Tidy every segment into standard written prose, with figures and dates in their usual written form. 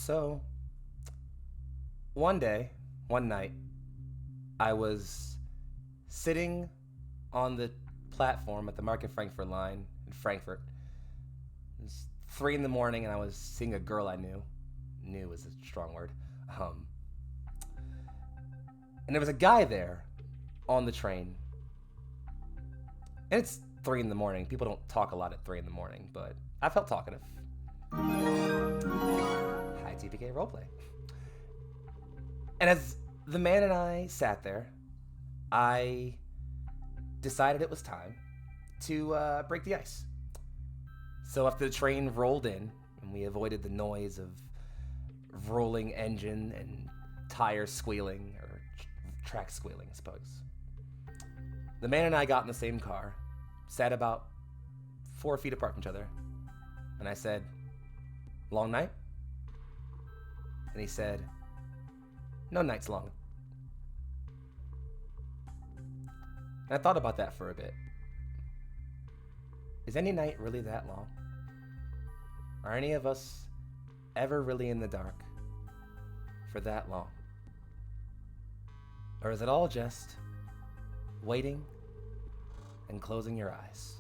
So, one night, I was sitting on the platform at the Market Frankfurt line in Frankfurt. It was 3 in the morning, and I was seeing a girl I knew. Knew is a strong word. Um, and there was a guy there on the train. And it's 3 in the morning. People don't talk a lot at 3 in the morning, but I felt talkative. Hi, TPK Roleplay. And as the man and I sat there, I decided it was time to break the ice. So after the train rolled in, and we avoided the noise of rolling engine and tires squealing, or track squealing, I suppose, the man and I got in the same car, sat about 4 feet apart from each other, and I said, "Long night?" And he said, "No night's long." And I thought about that for a bit. Is any night really that long? Are any of us ever really in the dark for that long? Or is it all just waiting and closing your eyes?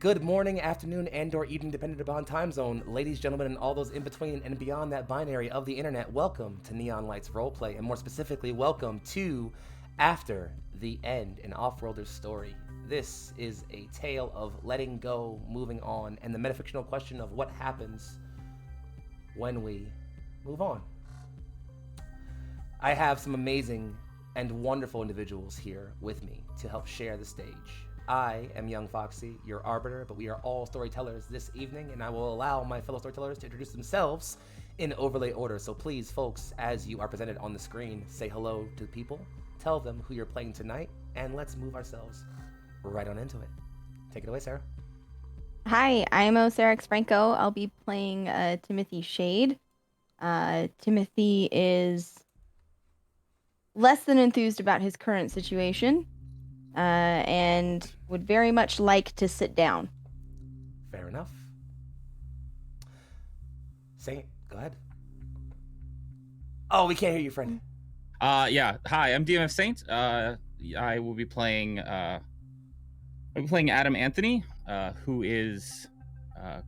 Good morning, afternoon, and/or evening, depending upon time zone, ladies, gentlemen, and all those in between and beyond that binary of the internet. Welcome to Neon Lights Roleplay, and more specifically, welcome to After the End, an Offworlders story. This is a tale of letting go, moving on, and the metafictional question of what happens when we move on. I have some amazing and wonderful individuals here with me to help share the stage. I am Young Foxy, your arbiter, but we are all storytellers this evening, and I will allow my fellow storytellers to introduce themselves in overlay order. So please, folks, as you are presented on the screen, say hello to people, tell them who you're playing tonight, and let's move ourselves right on into it. Take it away, Sarah. Hi, I'm Osarix Franco. I'll be playing Timothy Shade. Timothy is less than enthused about his current situation and would very much like to sit down. Fair enough. Saint, go ahead. Oh, we can't hear you, friend. Yeah. Hi, I'm DMF Saint. I will be playing Adam Anthony, who is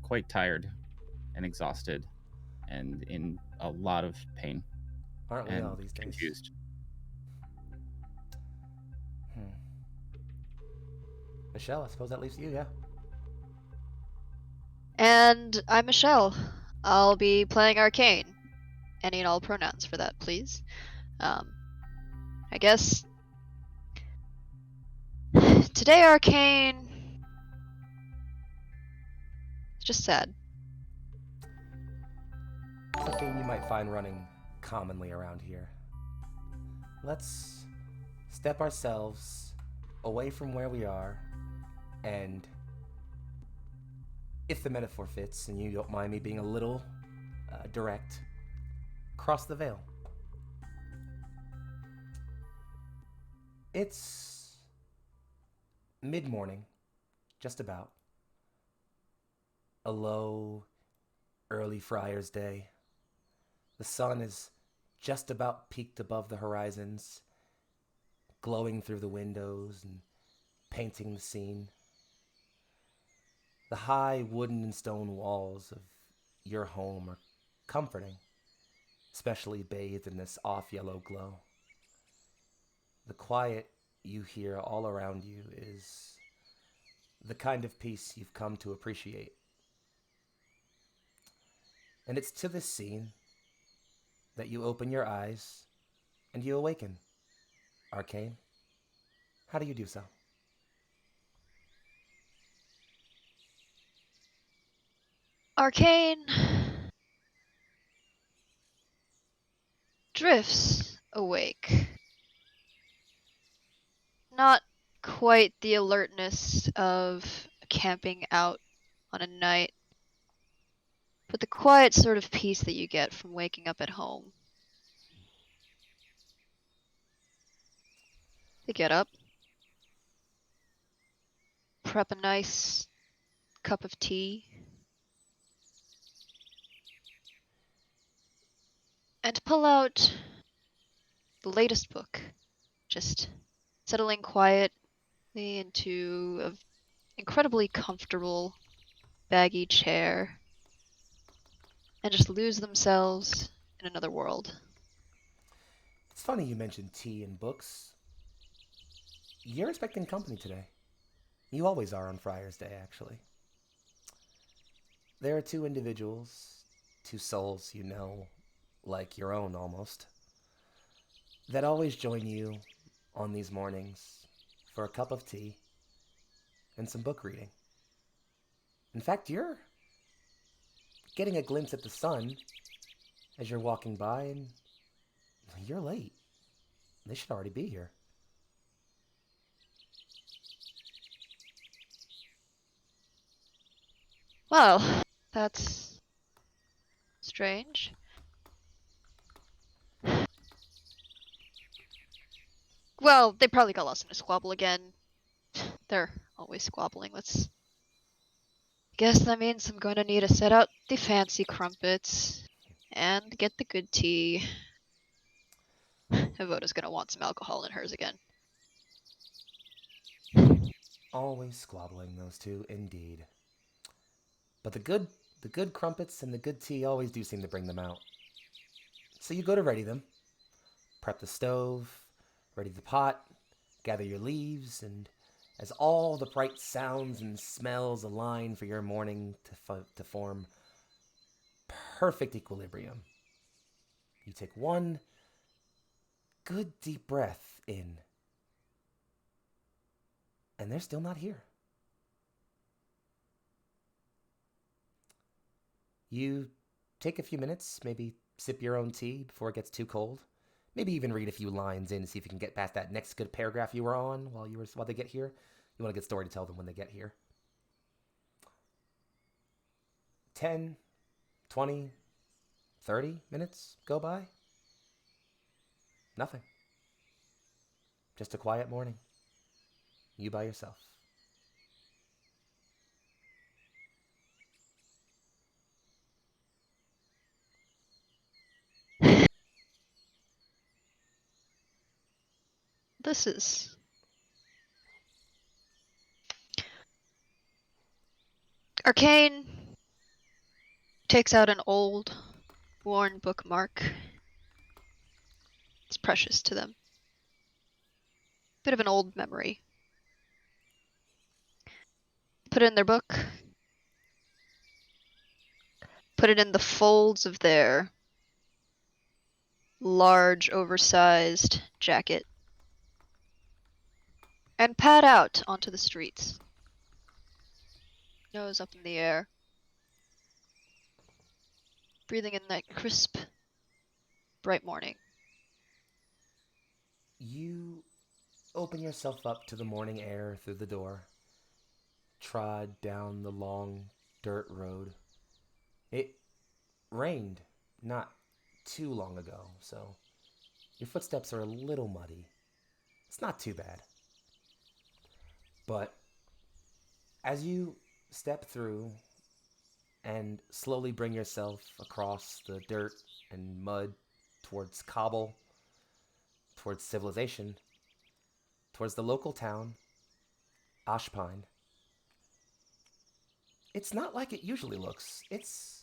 quite tired and exhausted and in a lot of pain. Aren't we and all these days? confused. Michelle, I suppose that leaves you, yeah? And I'm Michelle. I'll be playing Arcane. Any and all pronouns for that, please. I guess today Arcane is just sad. It's a theme you might find running commonly around here. Let's step ourselves away from where we are, and if the metaphor fits, and you don't mind me being a little direct, cross the veil. It's mid-morning, just about. A low, early Friar's Day. The sun is just about peaked above the horizons, glowing through the windows and painting the scene. The high wooden and stone walls of your home are comforting, especially bathed in this off-yellow glow. The quiet you hear all around you is the kind of peace you've come to appreciate. And it's to this scene that you open your eyes and you awaken. Arcane, how do you do so? Arcane drifts awake. Not quite the alertness of camping out on a night, but the quiet sort of peace that you get from waking up at home. You get up, prep a nice cup of tea, and pull out the latest book. Just settling quietly into an incredibly comfortable, baggy chair, and just lose themselves in another world. It's funny you mentioned tea and books. You're expecting company today. You always are on Friar's Day, actually. There are two individuals, two souls you know, like your own almost, that always join you on these mornings for a cup of tea and some book reading. In fact, you're getting a glimpse at the sun as you're walking by, and you're late. They should already be here. Well, that's strange. Well, they probably got lost in a squabble again. They're always squabbling. Let's. Guess that means I'm going to need to set out the fancy crumpets and get the good tea. Evoda's going to want some alcohol in hers again. Always squabbling, those two, indeed. But the good crumpets and the good tea always do seem to bring them out. So you go to ready them, prep the stove, ready the pot, gather your leaves, and as all the bright sounds and smells align for your morning to form perfect equilibrium, you take one good deep breath in, and they're still not here. You take a few minutes, maybe sip your own tea before it gets too cold. Maybe even read a few lines in to see if you can get past that next good paragraph you were on while they get here. You want a good story to tell them when they get here. 10, 20, 30 minutes go by. Nothing. Just a quiet morning. You by yourself. This is. Arcane takes out an old, worn bookmark. It's precious to them. Bit of an old memory. Put it in their book. Put it in the folds of their large, oversized jacket. And pad out onto the streets. Nose up in the air. Breathing in that crisp, bright morning. You open yourself up to the morning air through the door. Trod down the long dirt road. It rained not too long ago, so your footsteps are a little muddy. It's not too bad. But as you step through and slowly bring yourself across the dirt and mud towards cobble, towards civilization, towards the local town, Ashpine, it's not like it usually looks. It's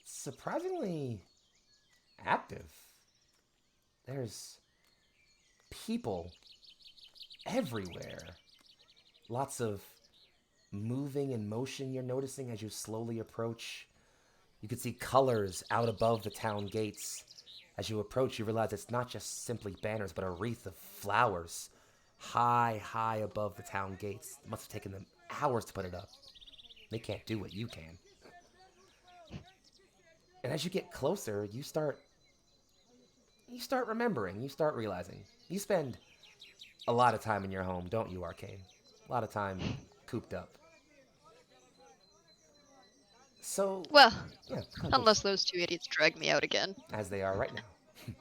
surprisingly active. There's people everywhere. Lots of moving and motion you're noticing as you slowly approach. You can see colors out above the town gates. As you approach, you realize it's not just simply banners, but a wreath of flowers high above the town gates. It must have taken them hours to put it up. They can't do what you can. And as you get closer, you start remembering, you start realizing. You spend a lot of time in your home, don't you, Arcane? A lot of time cooped up. So, Well, yeah, unless those two idiots drag me out again. as they are right now.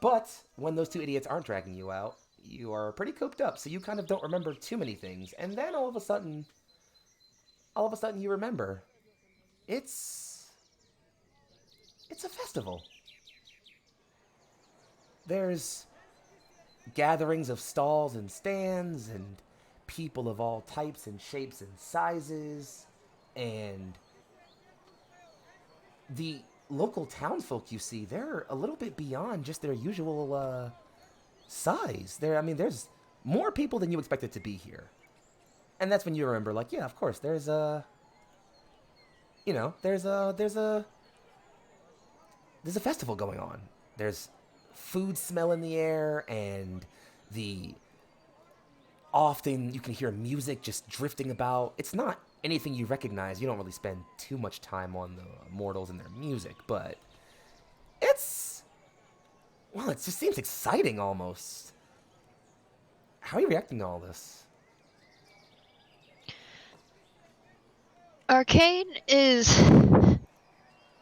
But when those two idiots aren't dragging you out, you are pretty cooped up, so you kind of don't remember too many things. And then all of a sudden you remember. It's it's a festival. There's gatherings of stalls and stands and people of all types and shapes and sizes, and the local townsfolk you see, they're a little bit beyond just their usual size. There's more people than you expected to be here. And that's when you remember, like, yeah, of course, there's a festival going on. There's food smell in the air, and the often you can hear music just drifting about. It's not anything you recognize. You don't really spend too much time on the mortals and their music, but it just seems exciting almost. How are you reacting to all this? Arcane is,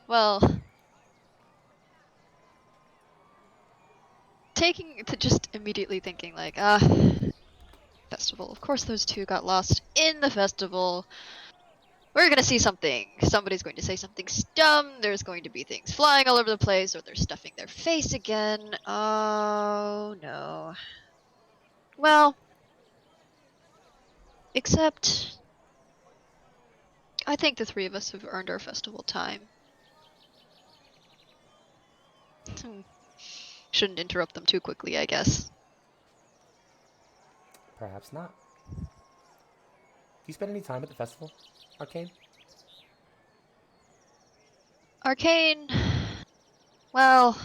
well, just immediately thinking like, festival. Of course those two got lost in the festival. We're gonna see something. Somebody's going to say something dumb. There's going to be things flying all over the place, or they're stuffing their face again. Oh no. Well, except I think the three of us have earned our festival time. Shouldn't interrupt them too quickly, I guess. Perhaps not. Do you spend any time at the festival, Arcane? Arcane, well,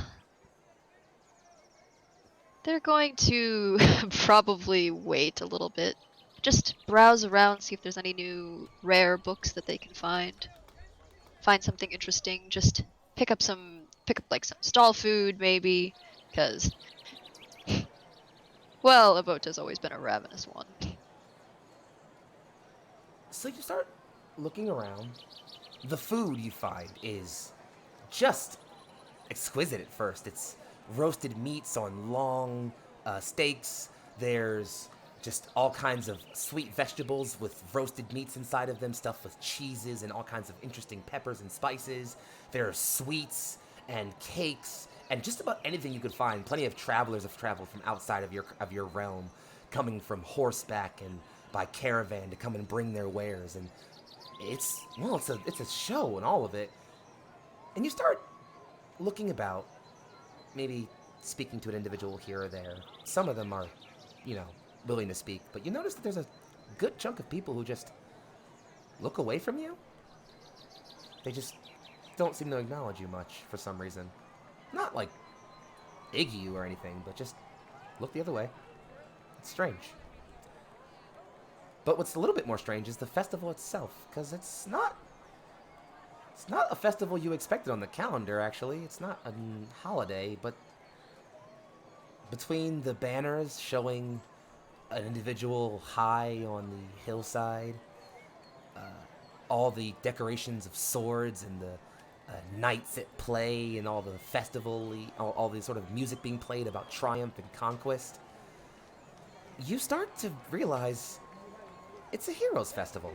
they're going to probably wait a little bit. Just browse around, see if there's any new rare books that they can find. Find something interesting, just pick up like some stall food maybe, because, well, Avota's always been a ravenous one. So you start looking around. The food you find is just exquisite at first. It's roasted meats on long steaks. There's just all kinds of sweet vegetables with roasted meats inside of them, stuffed with cheeses and all kinds of interesting peppers and spices. There are sweets and cakes and just about anything you could find. Plenty of travelers have traveled from outside of your realm, coming from horseback and by caravan to come and bring their wares. And it's a show and all of it. And you start looking about, maybe speaking to an individual here or there. Some of them are, willing to speak, but you notice that there's a good chunk of people who just look away from you. They just don't seem to acknowledge you much for some reason. Not like egg you or anything, but just look the other way. It's strange. But what's a little bit more strange is the festival itself, because it's not a festival you expected on the calendar, actually. It's not a holiday, but between the banners showing an individual high on the hillside, all the decorations of swords and the knights at play and all the all the sort of music being played about triumph and conquest, you start to realize it's a heroes festival.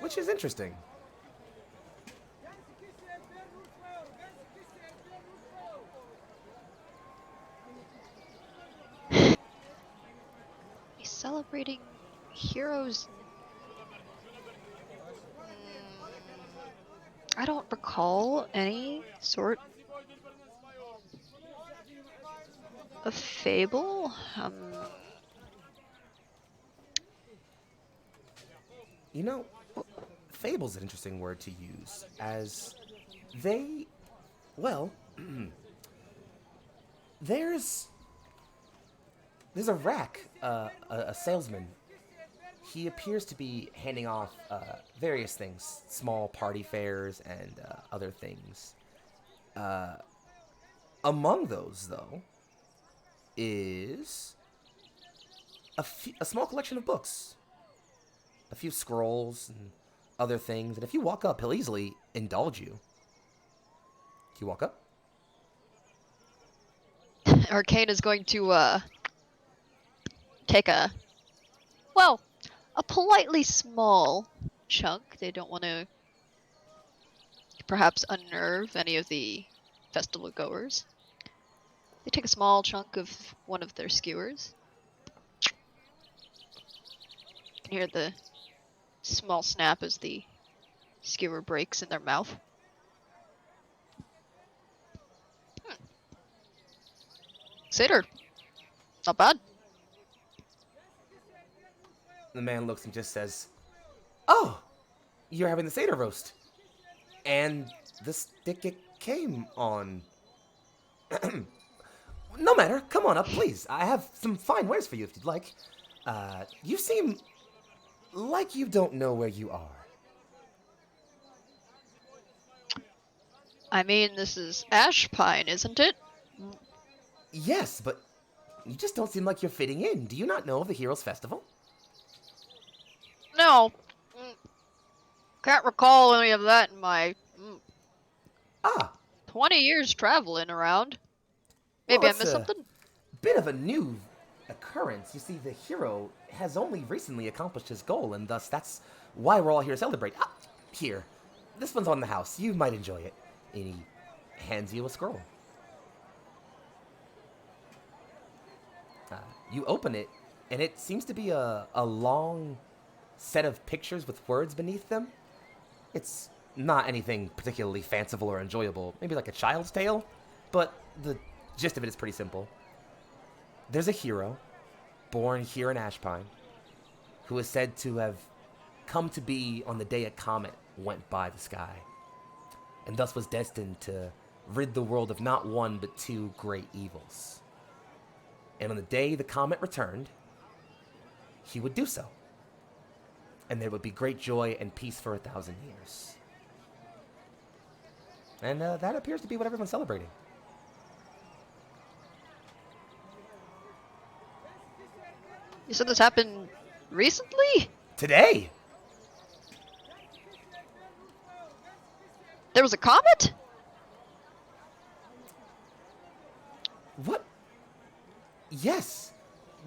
Which is interesting. He's celebrating heroes. I don't recall any sort of fable. Fable's an interesting word to use, as there's a rack, a salesman. He appears to be handing off various things, small party fairs and other things. Among those, though, is a small collection of books, a few scrolls and other things. And if you walk up, he'll easily indulge you. Can you walk up? Arcane is going to take a politely small chunk. They don't want to perhaps unnerve any of the festival goers. They take a small chunk of one of their skewers. You can hear the small snap as the skewer breaks in their mouth. Seder. Not bad. The man looks and just says, "Oh, you're having the Seder roast. And the stick it came on. No matter, come on up, please. I have some fine wares for you if you'd like. You seem like you don't know where you are." I mean, this is ash pine, isn't it? Yes, but you just don't seem like you're fitting in. Do you not know of the Heroes Festival? No. Can't recall any of that in my Ah, 20 years traveling around. well, Maybe I it's missed a something? bit of a new occurrence. You see, the hero has only recently accomplished his goal, and thus that's why we're all here to celebrate. Ah, here. This one's on the house. You might enjoy it. And he hands you a scroll. You open it, and it seems to be a long set of pictures with words beneath them. It's not anything particularly fanciful or enjoyable, maybe like a child's tale, but the gist of it is pretty simple. There's a hero, born here in Ashpine, who is said to have come to be on the day a comet went by the sky, and thus was destined to rid the world of not one but two great evils. And on the day the comet returned, he would do so. And there would be great joy and peace for 1,000 years. And that appears to be what everyone's celebrating. You said this happened recently? Today! There was a comet? What? Yes!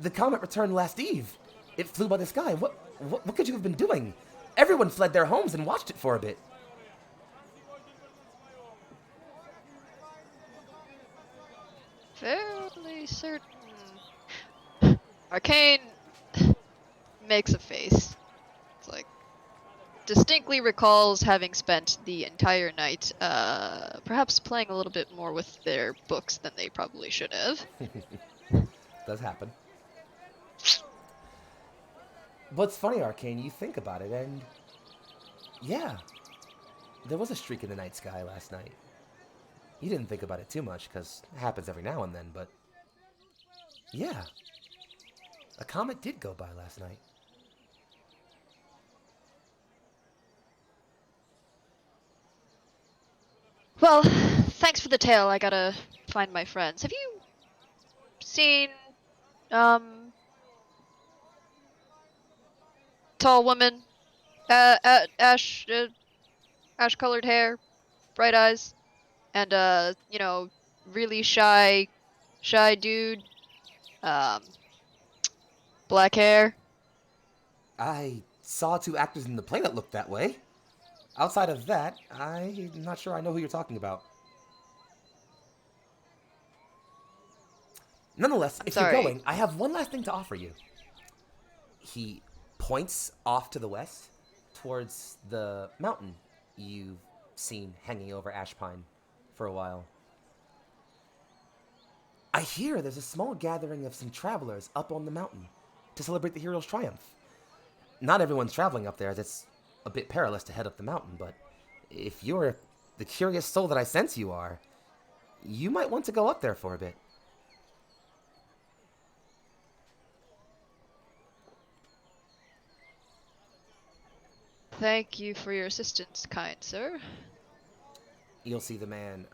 The comet returned last eve. It flew by the sky. What could you have been doing? Everyone fled their homes and watched it for a bit. Fairly certain. Arcane makes a face. It's like, distinctly recalls having spent the entire night, perhaps playing a little bit more with their books than they probably should have. Does happen. But it's funny, Arcane, you think about it, and yeah, there was a streak in the night sky last night. You didn't think about it too much, because it happens every now and then, but yeah, a comet did go by last night. Well, thanks for the tale. I gotta find my friends. Have you seen, tall woman, ash-colored hair, bright eyes, and really shy dude, black hair? I saw two actors in the play that looked that way. Outside of that, I'm not sure I know who you're talking about. Nonetheless, if sorry. you're going, I have one last thing to offer you. He points off to the west, towards the mountain you've seen hanging over Ashpine for a while. I hear there's a small gathering of some travelers up on the mountain to celebrate the hero's triumph. Not everyone's traveling up there, that's a bit perilous to head up the mountain, but if you're the curious soul that I sense you are, you might want to go up there for a bit. Thank you for your assistance, kind sir. You'll see the man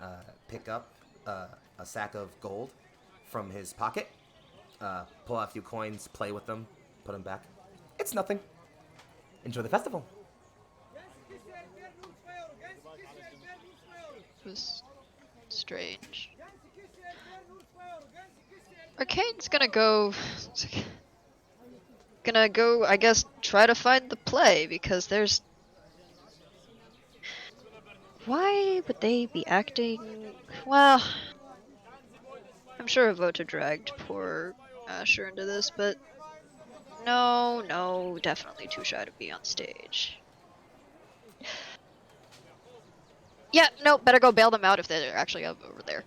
pick up a sack of gold from his pocket, pull out a few coins, play with them, put them back. It's nothing. Enjoy the festival. It was strange. Arcane's gonna go, I guess, try to find the play, because there's Why would they be acting? Well, I'm sure Avota dragged poor Asher into this, but no, definitely too shy to be on stage. Yeah, no, better go bail them out if they're actually over there.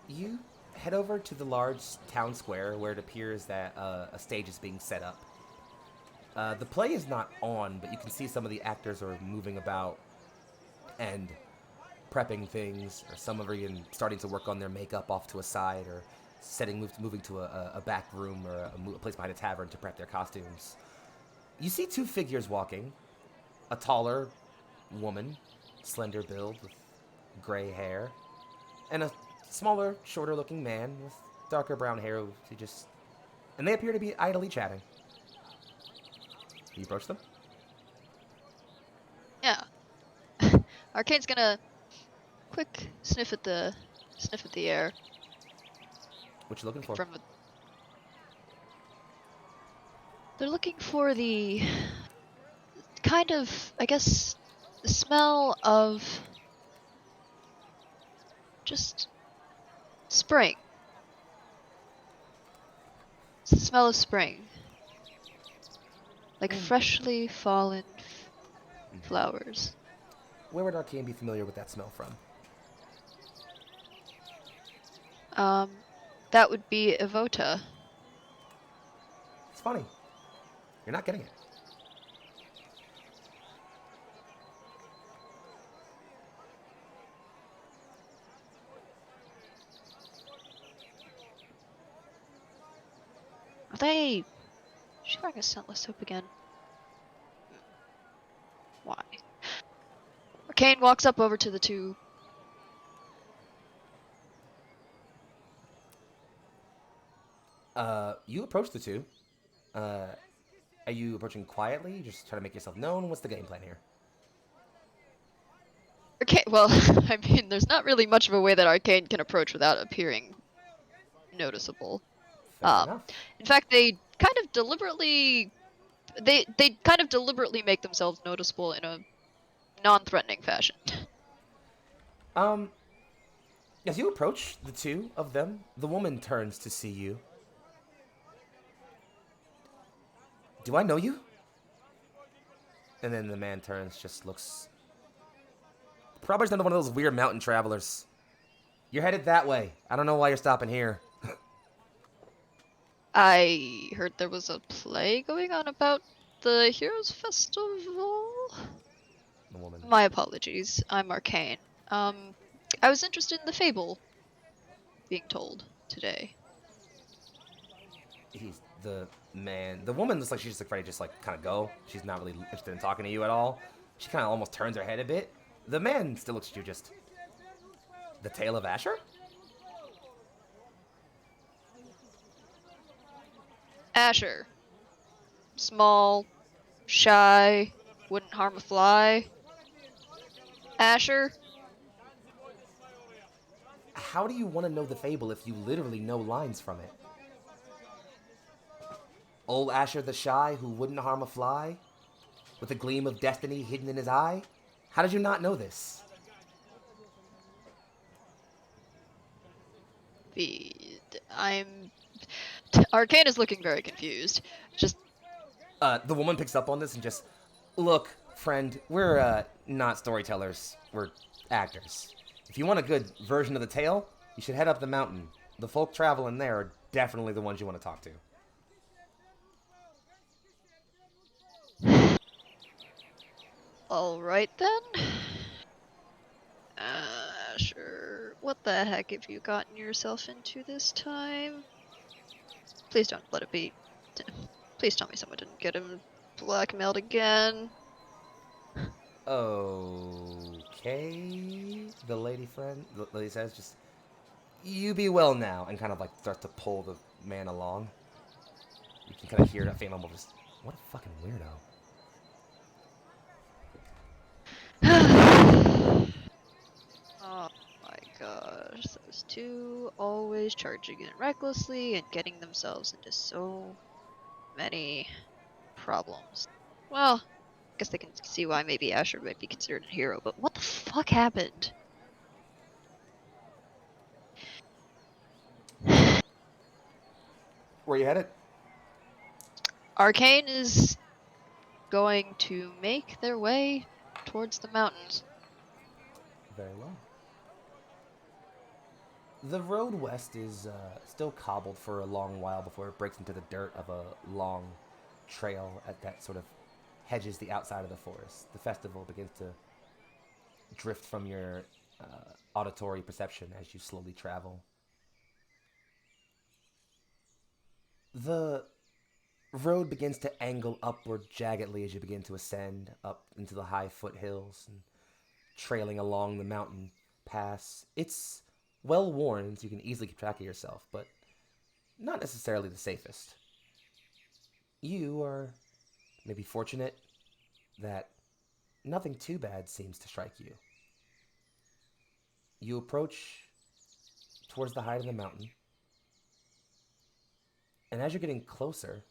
You head over to the large town square where it appears that a stage is being set up. The play is not on, but you can see some of the actors are moving about and prepping things, or some are even starting to work on their makeup off to a side, or moving to a back room or a place behind a tavern to prep their costumes. You see two figures walking. A taller woman, slender build with gray hair, and a smaller, shorter-looking man with darker brown hair and they appear to be idly chatting. You approach them? Yeah. Arcane's gonna quick sniff at the air What you looking for? from. They're looking for the kind of, I guess, the smell of just spring. It's the smell of spring. Like freshly fallen flowers. Where would Arcane be familiar with that smell from? That would be Evota. It's funny. You're not getting it. Are they... Is she wearing a scentless soap again? Why? Arcane walks up over to the two. You approach the two. Are you approaching quietly? Just trying to make yourself known? What's the game plan here? Arcane, well, I mean, there's not really much of a way that Arcane can approach without appearing noticeable. Fair enough. In fact, they kind of deliberately make themselves noticeable in a non-threatening fashion. As you approach the two of them, the woman turns to see you. Do I know you? And then the man turns, just looks... Probably another one of those weird mountain travelers. You're headed that way. I don't know why you're stopping here. I heard there was a play going on about the Heroes Festival. The woman. My apologies. I'm Arcane. I was interested in the fable being told today. He's the man. The woman looks like she's just ready to just kind of go. She's not really interested in talking to you at all. She kind of almost turns her head a bit. The man still looks at you just... The Tale of Asher? Asher. Small, shy, wouldn't harm a fly. Asher. How do you want to know the fable if you literally know lines from it? Old Asher the Shy who wouldn't harm a fly? With a gleam of destiny hidden in his eye? How did you not know this? Arcane is looking very confused. Just... The woman picks up on this and just... Look, friend, we're, not storytellers. We're actors. If you want a good version of the tale, you should head up the mountain. The folk traveling there are definitely the ones you want to talk to. Alright then. Sure. What the heck have you gotten yourself into this time? Please don't let it be. Please tell me someone didn't get him blackmailed again. Okay, the lady says, just, you be well now, and kind of starts to pull the man along. You can kind of hear that faint mumble, just, what a fucking weirdo. Oh my gosh, those two always charging in recklessly and getting themselves into so many problems. Well, guess they can see why maybe Asher might be considered a hero, but what the fuck happened? Where you headed? Arcane is going to make their way towards the mountains. Very well. The road west is still cobbled for a long while before it breaks into the dirt of a long trail that sort of hedges the outside of the forest. The festival begins to drift from your auditory perception as you slowly travel. The road begins to angle upward jaggedly as you begin to ascend up into the high foothills and trailing along the mountain pass. It's well worn, so you can easily keep track of yourself, but not necessarily the safest. You are maybe fortunate that nothing too bad seems to strike you. You approach towards the height of the mountain, and as you're getting closer,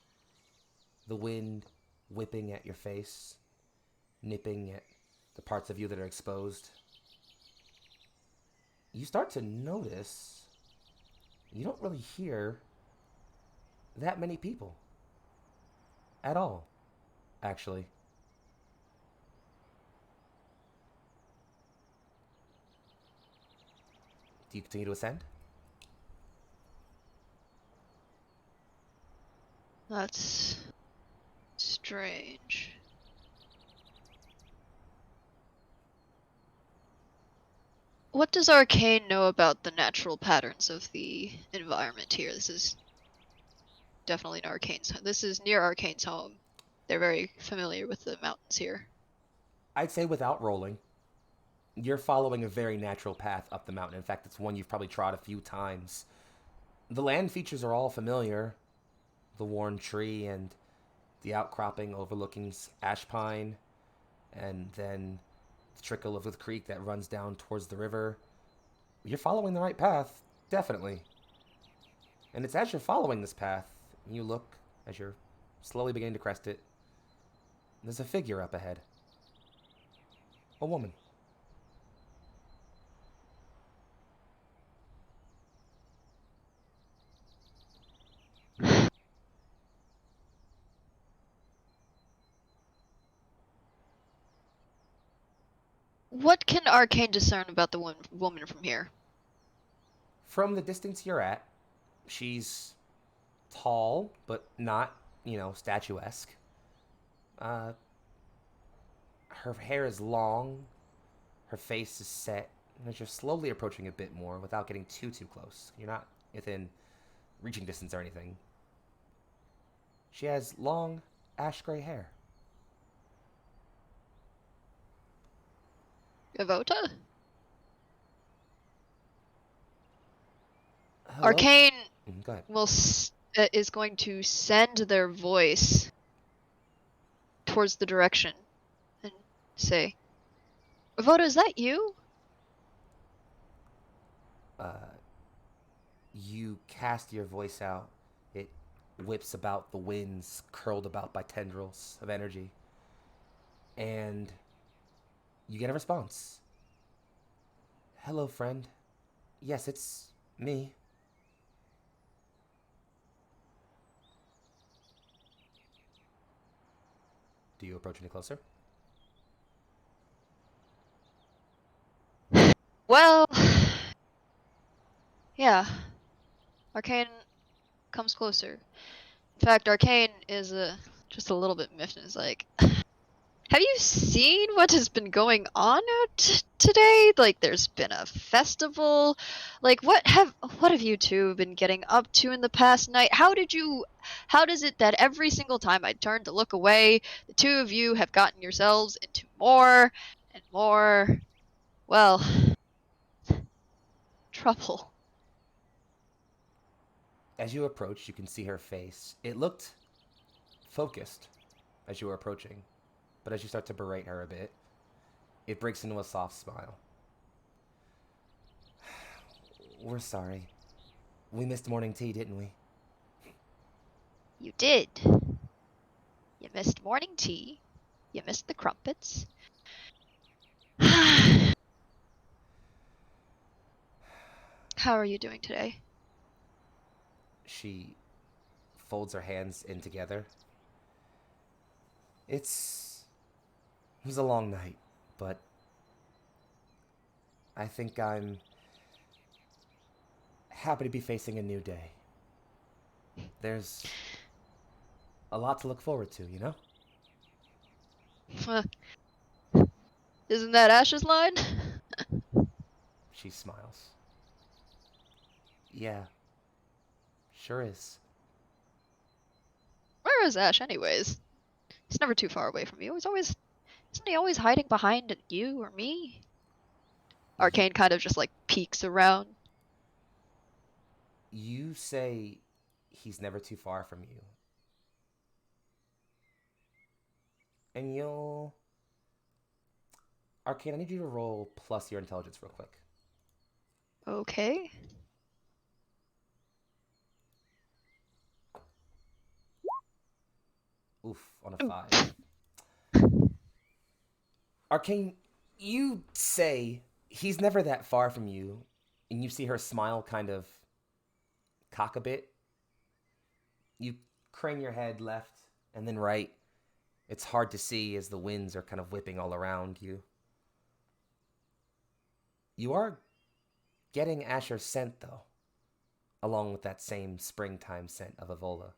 the wind whipping at your face, nipping at the parts of you that are exposed, you start to notice you don't really hear that many people at all, actually. Do you continue to ascend? That's strange. What does Arcane know about the natural patterns of the environment here? This is definitely in Arcane's. This is near Arcane's home. They're very familiar with the mountains here. I'd say without rolling, you're following a very natural path up the mountain. In fact, it's one you've probably trod a few times. The land features are all familiar. The worn tree and the outcropping overlooking ash pine, and then the trickle of the creek that runs down towards the river. You're following the right path, definitely. And it's as you're following this path, you look as you're slowly beginning to crest it. There's a figure up ahead. A woman. What can Arcane discern about the woman from here? From the distance you're at, she's tall, but not, statuesque. Her hair is long, her face is set, and as you're slowly approaching a bit more without getting too close, you're not within reaching distance or anything. She has long, ash gray hair. Yavota? Hello? Arcane Go ahead. is going to send their voice towards the direction and say, Yavota, is that you? You cast your voice out. It whips about the winds, curled about by tendrils of energy. And you get a response. Hello, friend. Yes, it's me. Do you approach any closer? Well, yeah. Arcane comes closer. In fact, Arcane is just a little bit miffed and is like, have you seen what has been going on out today? Like, there's been a festival. Like, what have you two been getting up to in the past night? How does it that every single time I turn to look away, the two of you have gotten yourselves into more and more, well, trouble? As you approach, you can see her face. It looked focused as you were approaching, but as you start to berate her a bit, it breaks into a soft smile. We're sorry. We missed morning tea, didn't we? You did. You missed morning tea. You missed the crumpets. How are you doing today? She folds her hands in together. It was a long night, but I think I'm happy to be facing a new day. There's a lot to look forward to, you know? Isn't that Ash's line? She smiles. Yeah, sure is. Where is Ash, anyways? He's never too far away from you. Isn't he always hiding behind you or me? Arcane kind of just like peeks around. You say he's never too far from you. And you'll... Arcane, I need you to roll plus your intelligence real quick. Okay. Oof, on a 5. Arcane, you say he's never that far from you, and you see her smile kind of cock a bit. You crane your head left and then right. It's hard to see as the winds are kind of whipping all around you. You are getting Asher's scent, though, along with that same springtime scent of Avota,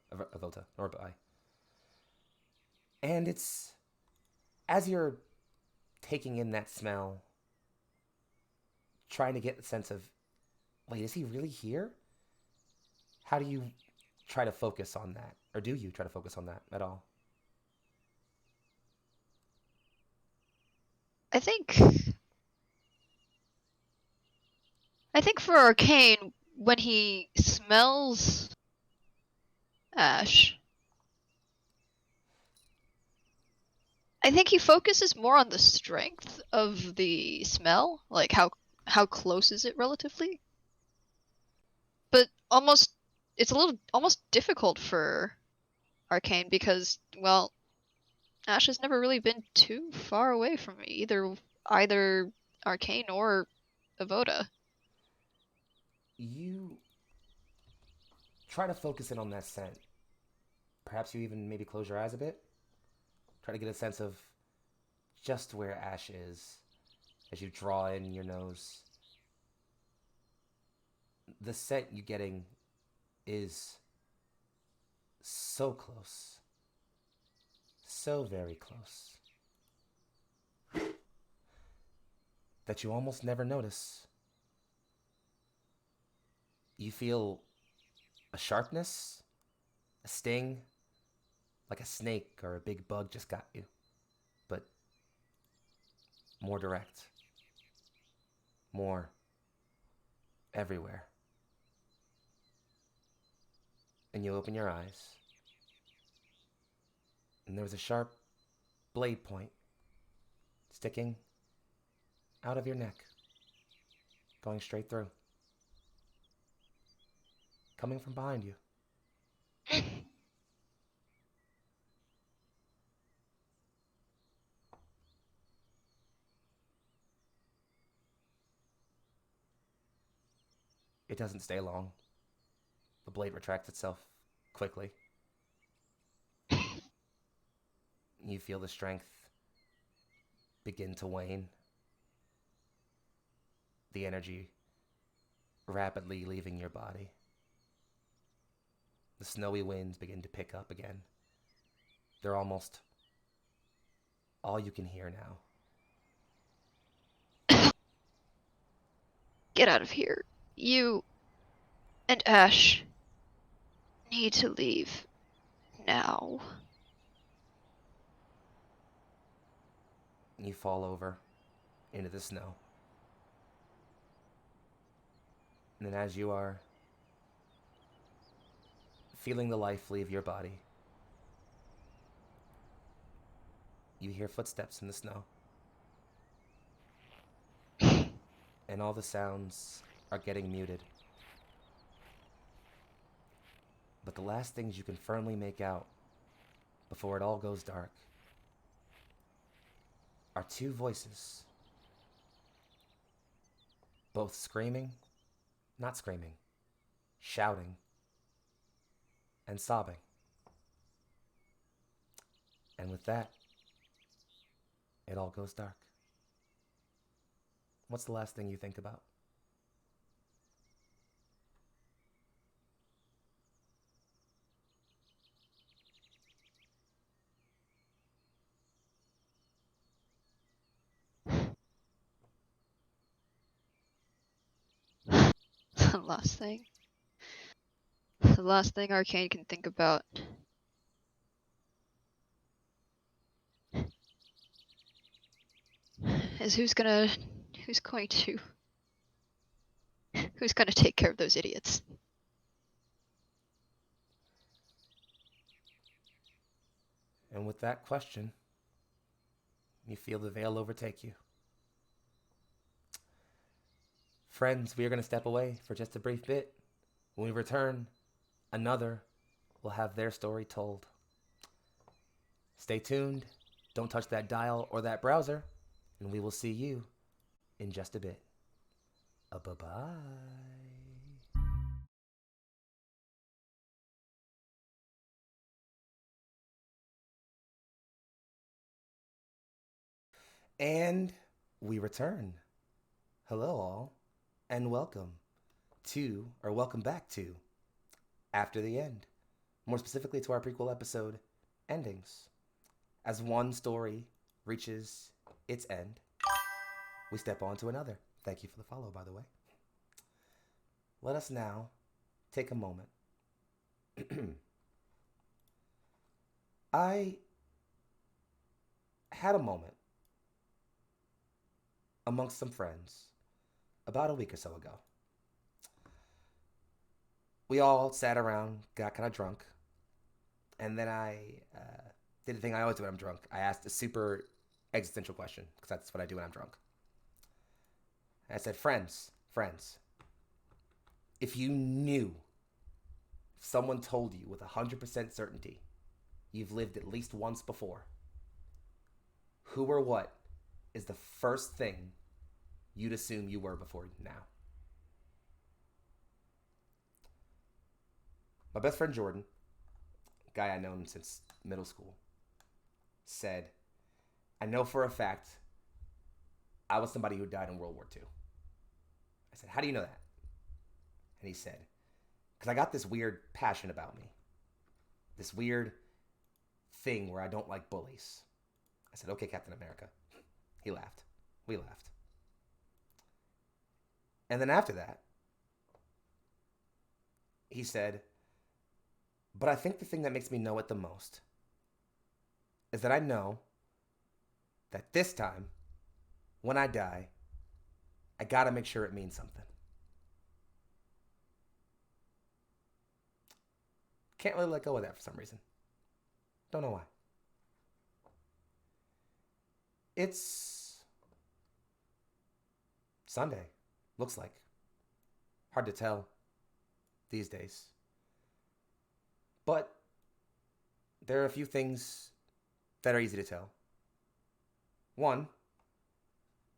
Norbai. And it's as you're taking in that smell, trying to get the sense of, wait, is he really here? How do you try to focus on that? Or do you try to focus on that at all? I think for Arcane, when he smells Ash, I think he focuses more on the strength of the smell, like how close is it relatively? But it's a little almost difficult for Arcane because, well, Ash has never really been too far away from me, either Arcane or Avoda. You try to focus in on that scent. Perhaps you even maybe close your eyes a bit. Try to get a sense of just where Ash is as you draw in your nose. The scent you're getting is so close. So very close. That you almost never notice. You feel a sharpness, a sting, like a snake or a big bug just got you, but more direct, more everywhere. And you open your eyes, and there was a sharp blade point sticking out of your neck, going straight through, coming from behind you. It doesn't stay long. The blade retracts itself quickly. You feel the strength begin to wane. The energy rapidly leaving your body. The snowy winds begin to pick up again. They're almost all you can hear now. Get out of here. You and Ash need to leave now. You fall over into the snow. And then as you are feeling the life leave your body, you hear footsteps in the snow. And all the sounds are getting muted. But the last things you can firmly make out before it all goes dark are two voices, both screaming, not screaming, shouting, and sobbing. And with that, it all goes dark. What's the last thing you think about? The last thing. The last thing Arcane can think about. Is who's going to take care of those idiots? And with that question, you feel the veil overtake you. Friends, we are going to step away for just a brief bit. When we return, another will have their story told. Stay tuned, don't touch that dial or that browser, and we will see you in just a bit. Bye-bye. And we return. Hello all, and welcome back to After the End. More specifically to our prequel episode, Endings. As one story reaches its end, we step on to another. Thank you for the follow, by the way. Let us now take a moment. I had a moment amongst some friends about a week or so ago. We all sat around, got kind of drunk, and then I did the thing I always do when I'm drunk. I asked a super existential question, because that's what I do when I'm drunk. And I said, friends, if you knew, if someone told you with 100% certainty you've lived at least once before, who or what is the first thing you'd assume you were before now? My best friend Jordan, a guy I've known since middle school, said, I know for a fact I was somebody who died in World War II. I said, how do you know that? And he said, because I got this weird passion about me. This weird thing where I don't like bullies. I said, okay, Captain America. He laughed. We laughed. And then after that, he said, but I think the thing that makes me know it the most is that I know that this time, when I die, I gotta make sure it means something. Can't really let go of that for some reason. Don't know why. It's Sunday, looks like. Hard to tell these days. But there are a few things that are easy to tell. One,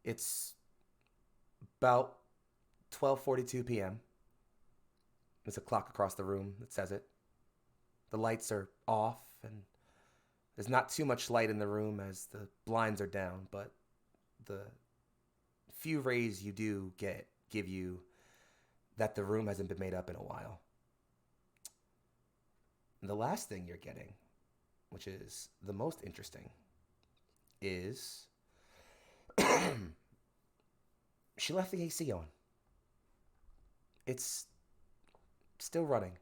it's about 12:42 p.m. There's a clock across the room that says it. The lights are off, and there's not too much light in the room as the blinds are down, but the few rays you do get give you that the room hasn't been made up in a while. And the last thing you're getting, which is the most interesting, is she left the AC on. It's still running.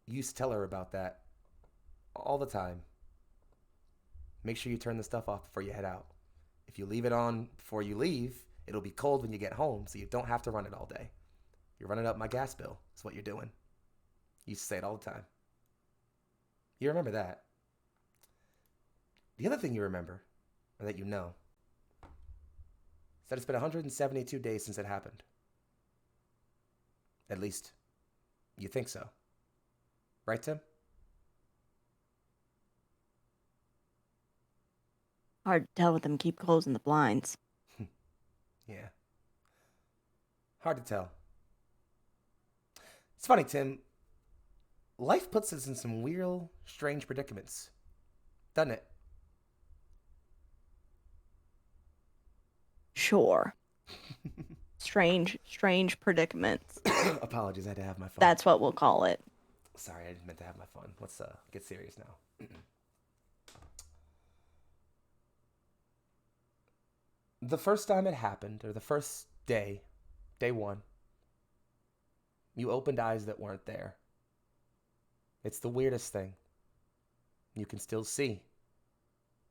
You used to tell her about that all the time. Make sure you turn the stuff off before you head out. If you leave it on before you leave, it'll be cold when you get home, so you don't have to run it all day. You're running up my gas bill, is what you're doing. You used to say it all the time. You remember that. The other thing you remember, or that you know, is that it's been 172 days since it happened. At least, you think so. Right, Tim? Hard to tell with them keep closing the blinds. Yeah. Hard to tell. It's funny, Tim. Life puts us in some real, strange predicaments, doesn't it? Sure. Strange predicaments. Apologies, I had to have my fun. That's what we'll call it. Sorry, I meant to have my fun. Let's get serious now. The first time it happened, or the first day one, you opened eyes that weren't there. It's the weirdest thing. You can still see.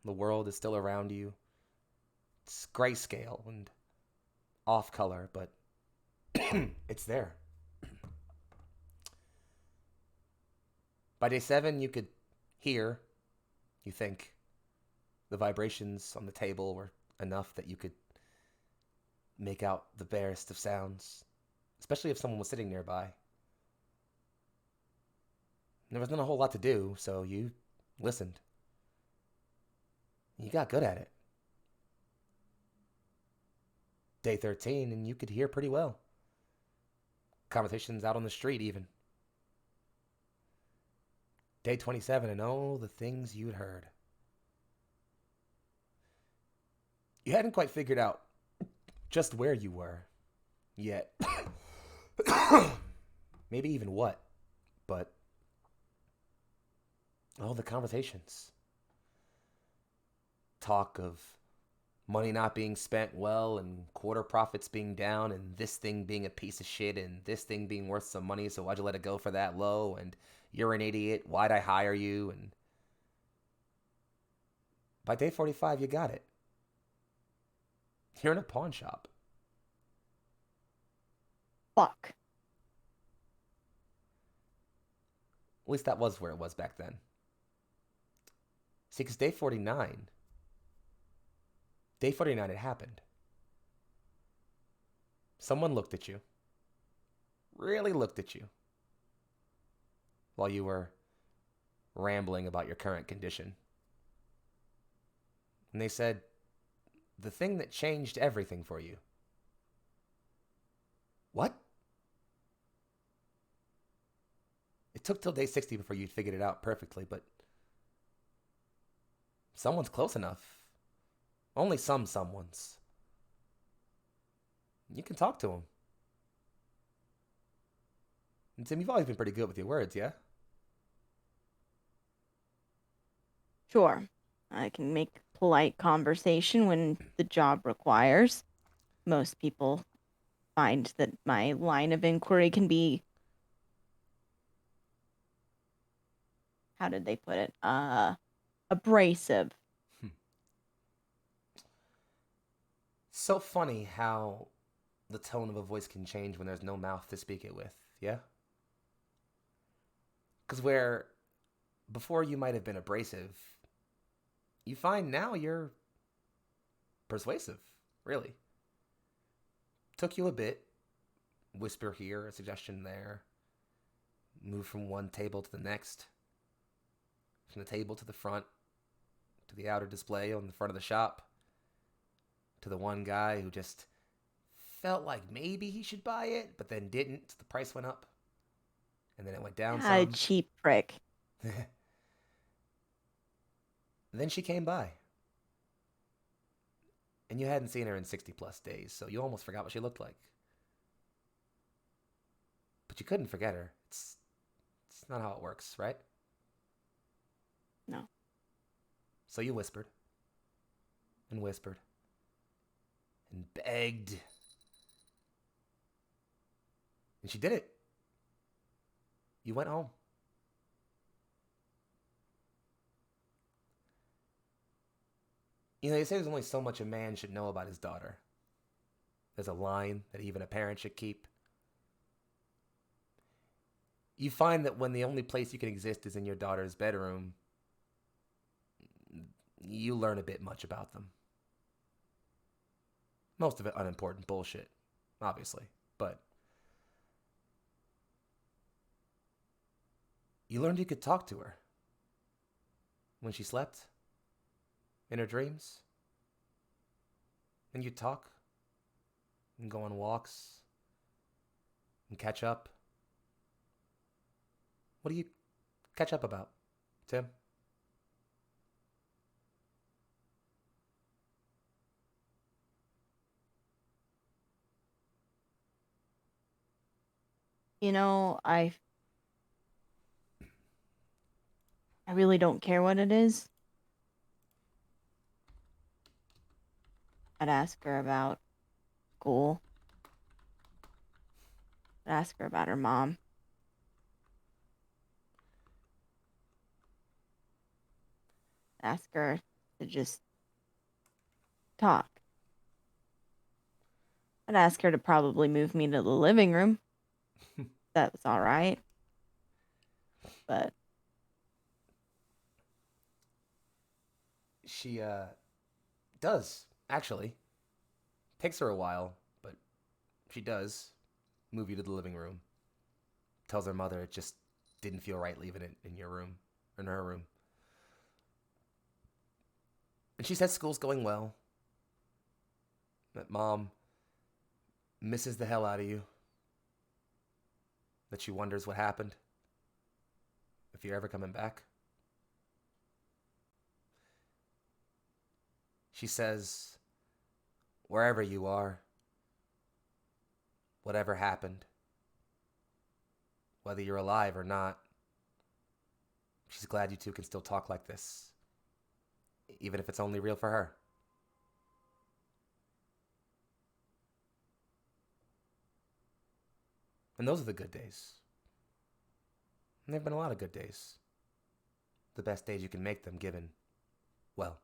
The world is still around you. It's grayscale and off color, but it's there. By day 7, you could hear, you think, the vibrations on the table were enough that you could make out the barest of sounds, especially if someone was sitting nearby. There wasn't a whole lot to do, so you listened. You got good at it. Day 13, and you could hear pretty well. Conversations out on the street, even. Day 27, and oh, the things you'd heard. You hadn't quite figured out just where you were yet. Maybe even what, but oh, the conversations. Talk of money not being spent well, and quarter profits being down, and this thing being a piece of shit, and this thing being worth some money, so why'd you let it go for that low, and you're an idiot, why'd I hire you, and by day 45, you got it. You're in a pawn shop. Fuck. At least that was where it was back then. See, because day 49, it happened. Someone looked at you. Really looked at you. While you were rambling about your current condition. And they said, the thing that changed everything for you. What? It took till day 60 before you figured it out perfectly, but someone's close enough. Only some someones. You can talk to them. And Tim, you've always been pretty good with your words, yeah? Sure. I can make polite conversation when the job requires. Most people find that my line of inquiry can be, how did they put it? Abrasive. So funny how the tone of a voice can change when there's no mouth to speak it with, yeah? Because where before you might have been abrasive, you find now you're persuasive, really. Took you a bit. Whisper here, a suggestion there. Move from one table to the next. From the table to the front. To the outer display on the front of the shop. To the one guy who just felt like maybe he should buy it, but then didn't. The price went up. And then it went down A some. cheap prick. Then she came by. And you hadn't seen her in 60 plus days, so you almost forgot what she looked like. But you couldn't forget her. It's not how it works, right? No. So you whispered. And whispered. And begged. And she did it. You went home. You know, they say there's only so much a man should know about his daughter. There's a line that even a parent should keep. You find that when the only place you can exist is in your daughter's bedroom, you learn a bit much about them. Most of it unimportant bullshit, obviously, but you learned you could talk to her when she slept, in her dreams. And you'd talk and go on walks and catch up. What do you catch up about, Tim? You know, I really don't care what it is. I'd ask her about school. I'd ask her about her mom. Ask her to just talk. I'd ask her to probably move me to the living room. That was all right. But She does, actually. Takes her a while, but she does move you to the living room. Tells her mother it just didn't feel right leaving it in your room, in her room. And she says school's going well. That mom misses the hell out of you. That she wonders what happened. If you're ever coming back. She says, wherever you are, whatever happened, whether you're alive or not, she's glad you two can still talk like this, even if it's only real for her. And those are the good days. And there have been a lot of good days. The best days you can make them given, well,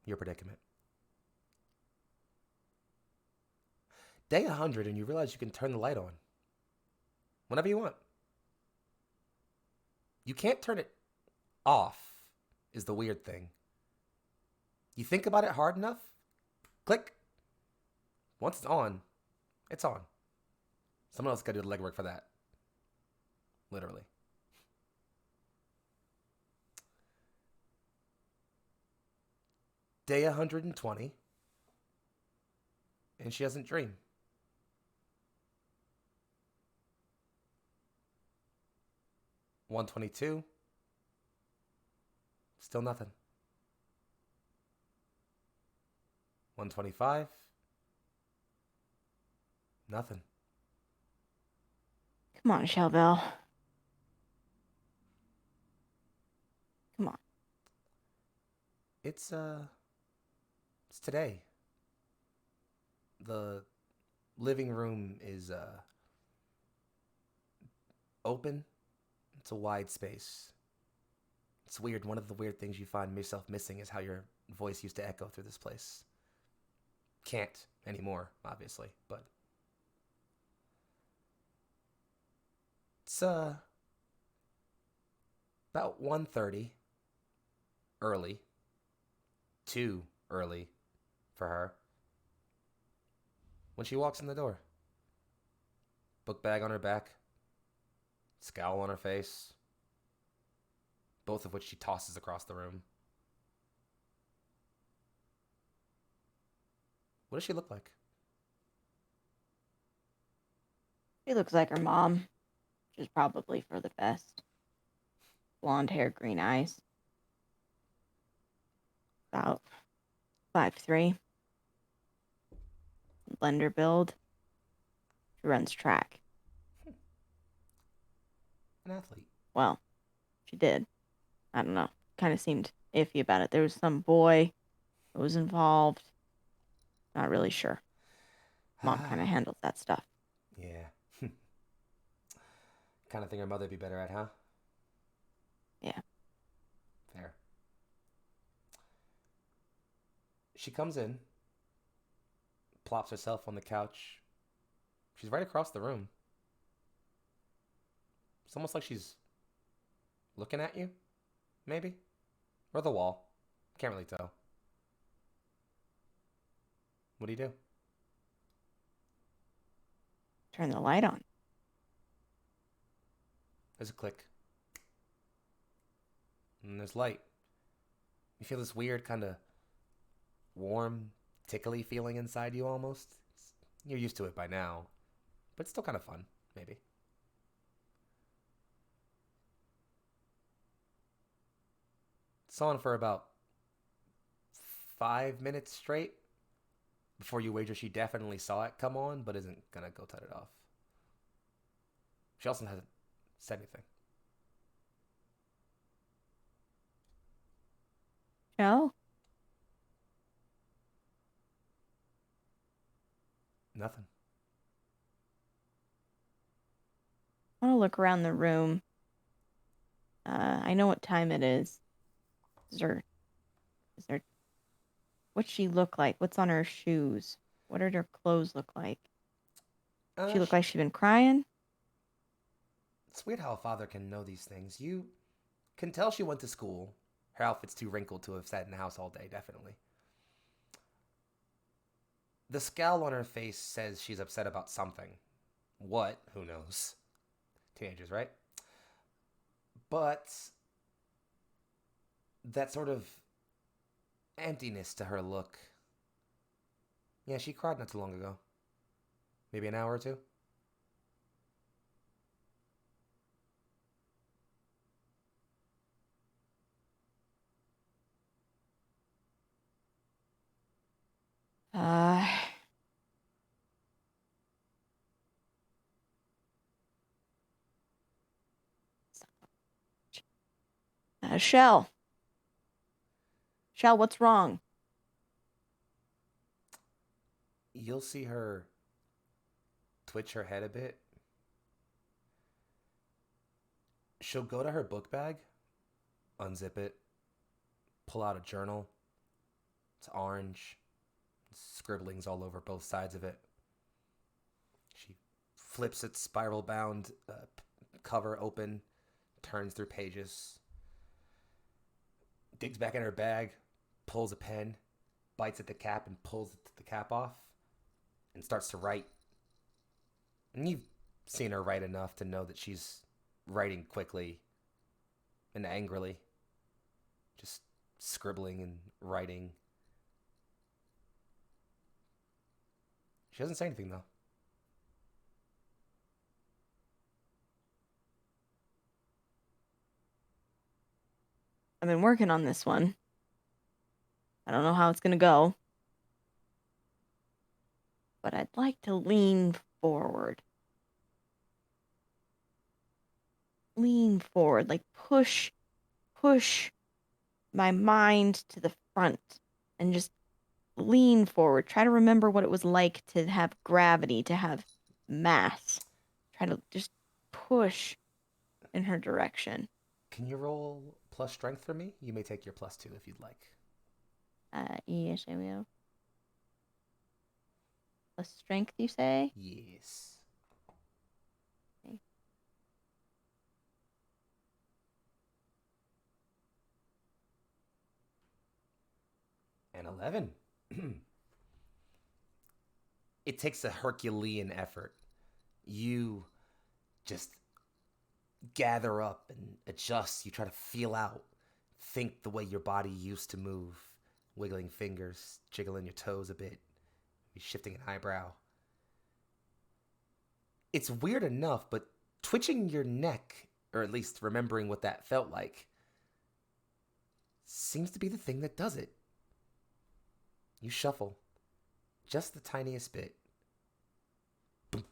your predicament. Day 100 and you realize you can turn the light on. Whenever you want. You can't turn it off, is the weird thing. You think about it hard enough, click. Once it's on, it's on. Someone else got to do the legwork for that. Literally. Day 120, and she doesn't dream. 122, still nothing. 125, nothing. come on, Shellbell. Come on. It's today. The living room is open. It's a wide space. It's weird. One of the weird things you find yourself missing is how your voice used to echo through this place. Can't anymore, obviously, but it's about 1:30 early. Too early for her. When she walks in the door. Book bag on her back. Scowl on her face. Both of which she tosses across the room. What does she look like? She looks like her mom, which is probably for the best. Blonde hair, green eyes. About 5'3". Blender build. She runs track. An athlete. Well, she did. I don't know. Kind of seemed iffy about it. There was some boy who was involved. Not really sure. Mom kind of handles that stuff. Yeah. Kind of thing her mother'd be better at, huh? Yeah. Fair. She comes in, plops herself on the couch. She's right across the room. It's almost like she's looking at you, maybe? Or the wall. Can't really tell. What do you do? Turn the light on. There's a click. And there's light. You feel this weird kind of warm, tickly feeling inside you almost. You're used to it by now, but it's still kind of fun, maybe. It's on for about 5 minutes straight before you wager she definitely saw it come on, but isn't gonna go cut it off. She also hasn't said anything. Shell? Nothing. I want to look around the room. I know what time it is. Is there... What's she look like? What's on her shoes? What did her clothes look like? She look like she'd been crying? It's weird how a father can know these things. You can tell she went to school. Her outfit's too wrinkled to have sat in the house all day, definitely. The scowl on her face says she's upset about something. What? Who knows? Teenagers, right? But that sort of emptiness to her look. Yeah, she cried not too long ago. Maybe an hour or two. Shell. Shell, what's wrong? You'll see her twitch her head a bit. She'll go to her book bag, unzip it, pull out a journal. It's orange. Scribblings all over both sides of it. She flips its spiral bound cover open, turns through pages, digs back in her bag, pulls a pen, bites at the cap and pulls the cap off, and starts to write. And you've seen her write enough to know that she's writing quickly and angrily. Just scribbling and writing. She doesn't say anything, though. I've been working on this one. I don't know how it's gonna go. But I'd like to lean forward. Lean forward, like push my mind to the front and just lean forward. Try to remember what it was like to have gravity, to have mass. Try to just push in her direction. Can you roll plus strength for me? You may take your +2 if you'd like. Yes, I will. Plus strength, you say? Yes. Okay. And 11. It takes a Herculean effort. You just gather up and adjust. You try to feel out. Think the way your body used to move. Wiggling fingers, jiggling your toes a bit. Shifting an eyebrow. It's weird enough, but twitching your neck, or at least remembering what that felt like, seems to be the thing that does it. You shuffle just the tiniest bit. Boop.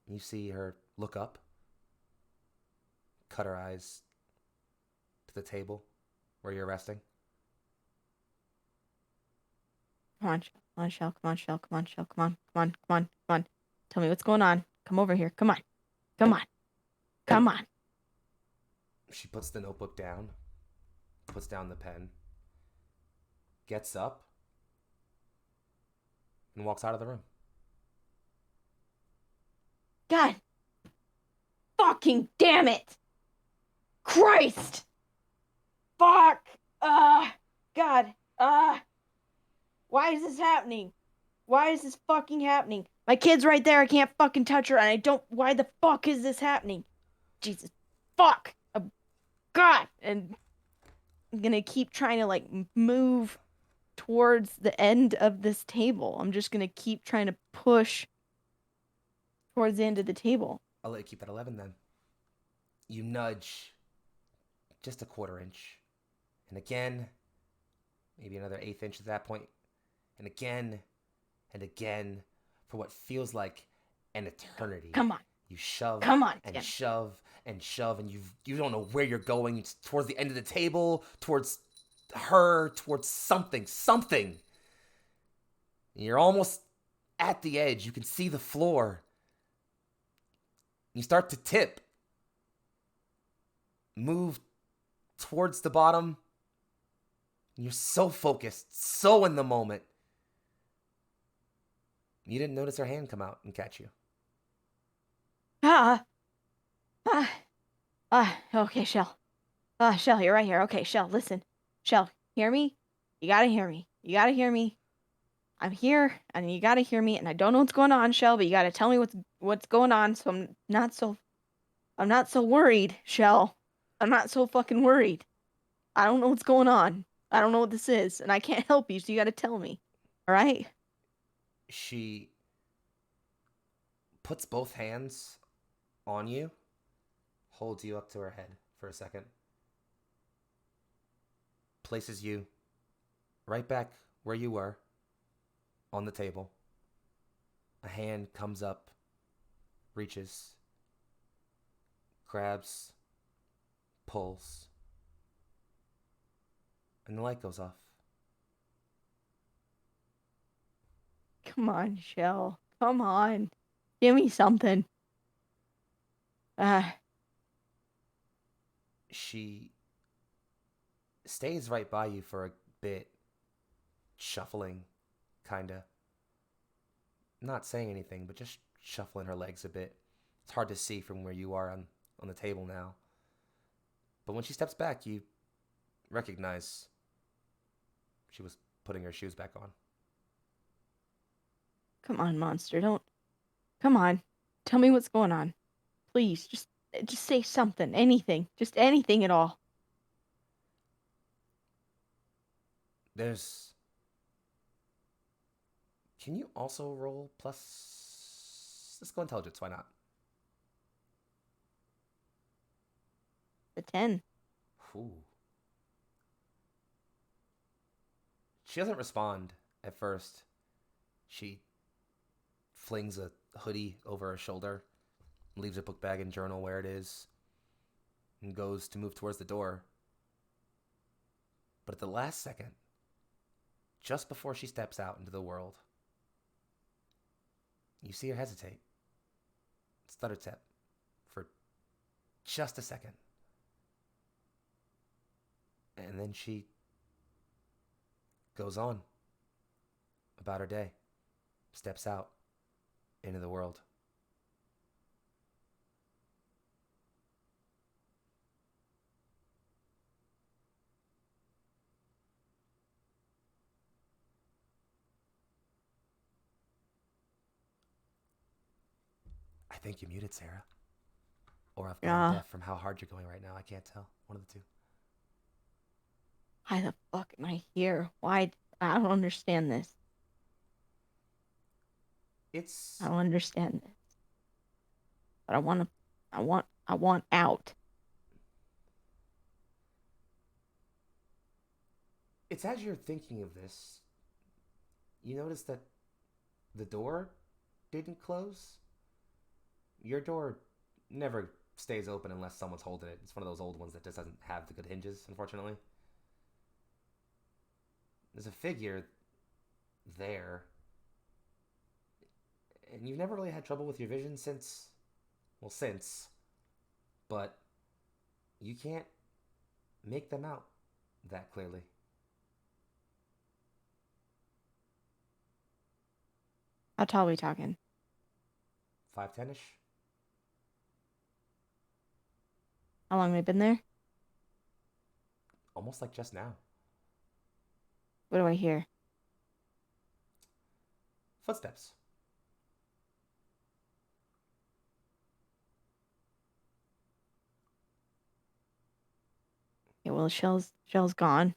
You see her look up, cut her eyes to the table where you're resting. Come on, Shell. Come on, Shell. Come on, Shell. Come on. Tell me what's going on. Come over here. Come on. She puts the notebook down, puts down the pen, gets up, and walks out of the room. God. Fucking damn it. Christ. Fuck. God. Why is this happening? Why is this fucking happening? My kid's right there. I can't fucking touch her, and I don't... Why the fuck is this happening? Jesus. Fuck. God. And gonna keep trying to like move towards the end of this table. I'm just gonna keep trying to push towards the end of the table. I'll let you keep that 11 then. You nudge just a quarter inch. And again, maybe another eighth inch at that point. And again, for what feels like an eternity. Come on. You shove Come on, and Tim. shove and shove, and you don't know where you're going. It's towards the end of the table, towards her, towards something. And you're almost at the edge. You can see the floor. You start to tip. Move towards the bottom. And you're so focused, so in the moment. You didn't notice her hand come out and catch you. Okay, Shell. Shell, you're right here. Okay, Shell, listen. Shell, hear me? You gotta hear me. You gotta hear me. I'm here, and you gotta hear me, and I don't know what's going on, Shell, but you gotta tell me what's going on, so I'm not so worried, Shell. I'm not so fucking worried. I don't know what's going on. I don't know what this is, and I can't help you, so you gotta tell me. Alright? She puts both hands on you, holds you up to her head for a second, places you right back where you were on the table. A hand comes up, reaches, grabs, pulls, and the light goes off. Come on, Shell. Come on. Give me something. She stays right by you for a bit, shuffling, kinda. Not saying anything, but just shuffling her legs a bit. It's hard to see from where you are on the table now. But when she steps back, you recognize she was putting her shoes back on. Come on, monster. Don't. Come on. Tell me what's going on. Please, just say something. Anything. Just anything at all. Can you also roll plus... Let's go intelligence, why not? The 10. Ooh. She doesn't respond at first. She flings a hoodie over her shoulder, leaves her book bag and journal where it is, and goes to move towards the door. But at the last second, just before she steps out into the world, you see her hesitate, stutter step, for just a second. And then she goes on about her day, steps out into the world. I think you're muted, Sarah. Or I've gone deaf from how hard you're going right now. I can't tell. One of the two. Why the fuck am I here? Why? I don't understand this. I don't understand this. But I want out. It's as you're thinking of this, you notice that the door didn't close. Your door never stays open unless someone's holding it. It's one of those old ones that just doesn't have the good hinges, unfortunately. There's a figure there. And you've never really had trouble with your vision since, but you can't make them out that clearly. How tall are we talking? 5'10"ish. How long have we been there? Almost like just now. What do I hear? Footsteps. Yeah, well, Shell's gone.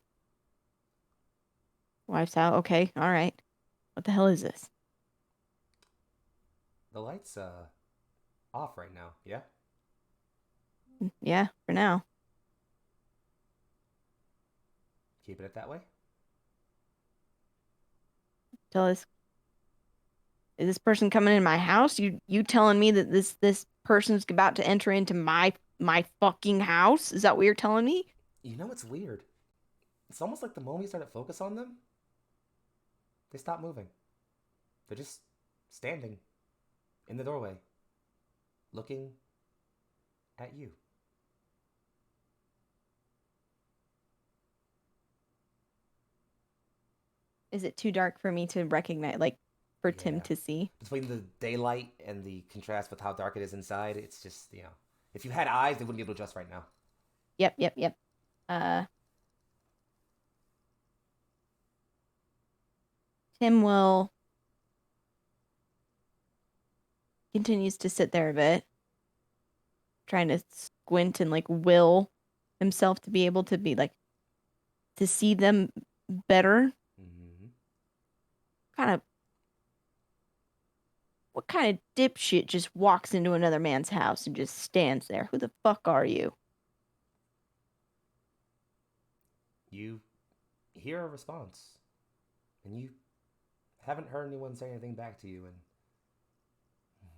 Wife's out. Okay, all right. What the hell is this? The light's off right now. Yeah. Yeah, for now. Keeping it that way. Tell us, is this person coming in my house? You telling me that this person's about to enter into my fucking house? Is that what you're telling me? You know it's weird. It's almost like the moment you start to focus on them, they stop moving. They're just standing in the doorway, looking at you. Is it too dark for me to recognize, like, for Tim Yeah. to see? Between the daylight and the contrast with how dark it is inside, it's just, if you had eyes, they wouldn't be able to adjust right now. Yep. Uh, Tim will continues to sit there a bit, trying to squint and like will himself to be able to be like to see them better. Mm-hmm. Kind of what kind of dipshit just walks into another man's house and just stands there? Who the fuck are you? You hear a response, and you haven't heard anyone say anything back to you in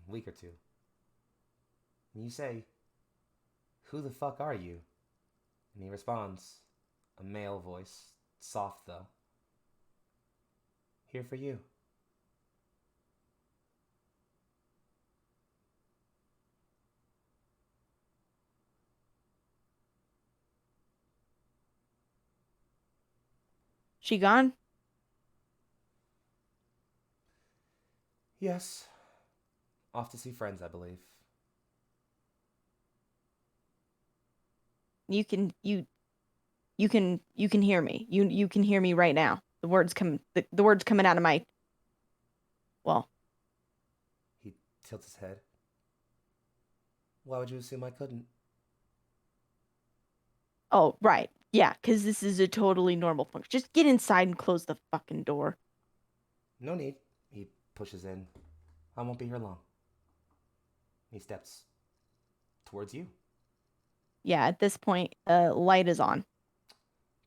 a week or two. And you say, "Who the fuck are you?" And he responds, a male voice, soft though. "Here for you." She gone? Yes. Off to see friends, I believe. You can hear me. You can hear me right now. The words coming out of my well, He tilts his head. Why would you assume I couldn't? oh, right. Yeah, because this is a totally normal function. Just get inside and close the fucking door. No need. He pushes in. I won't be here long. He steps towards you. Yeah, at this point, light is on.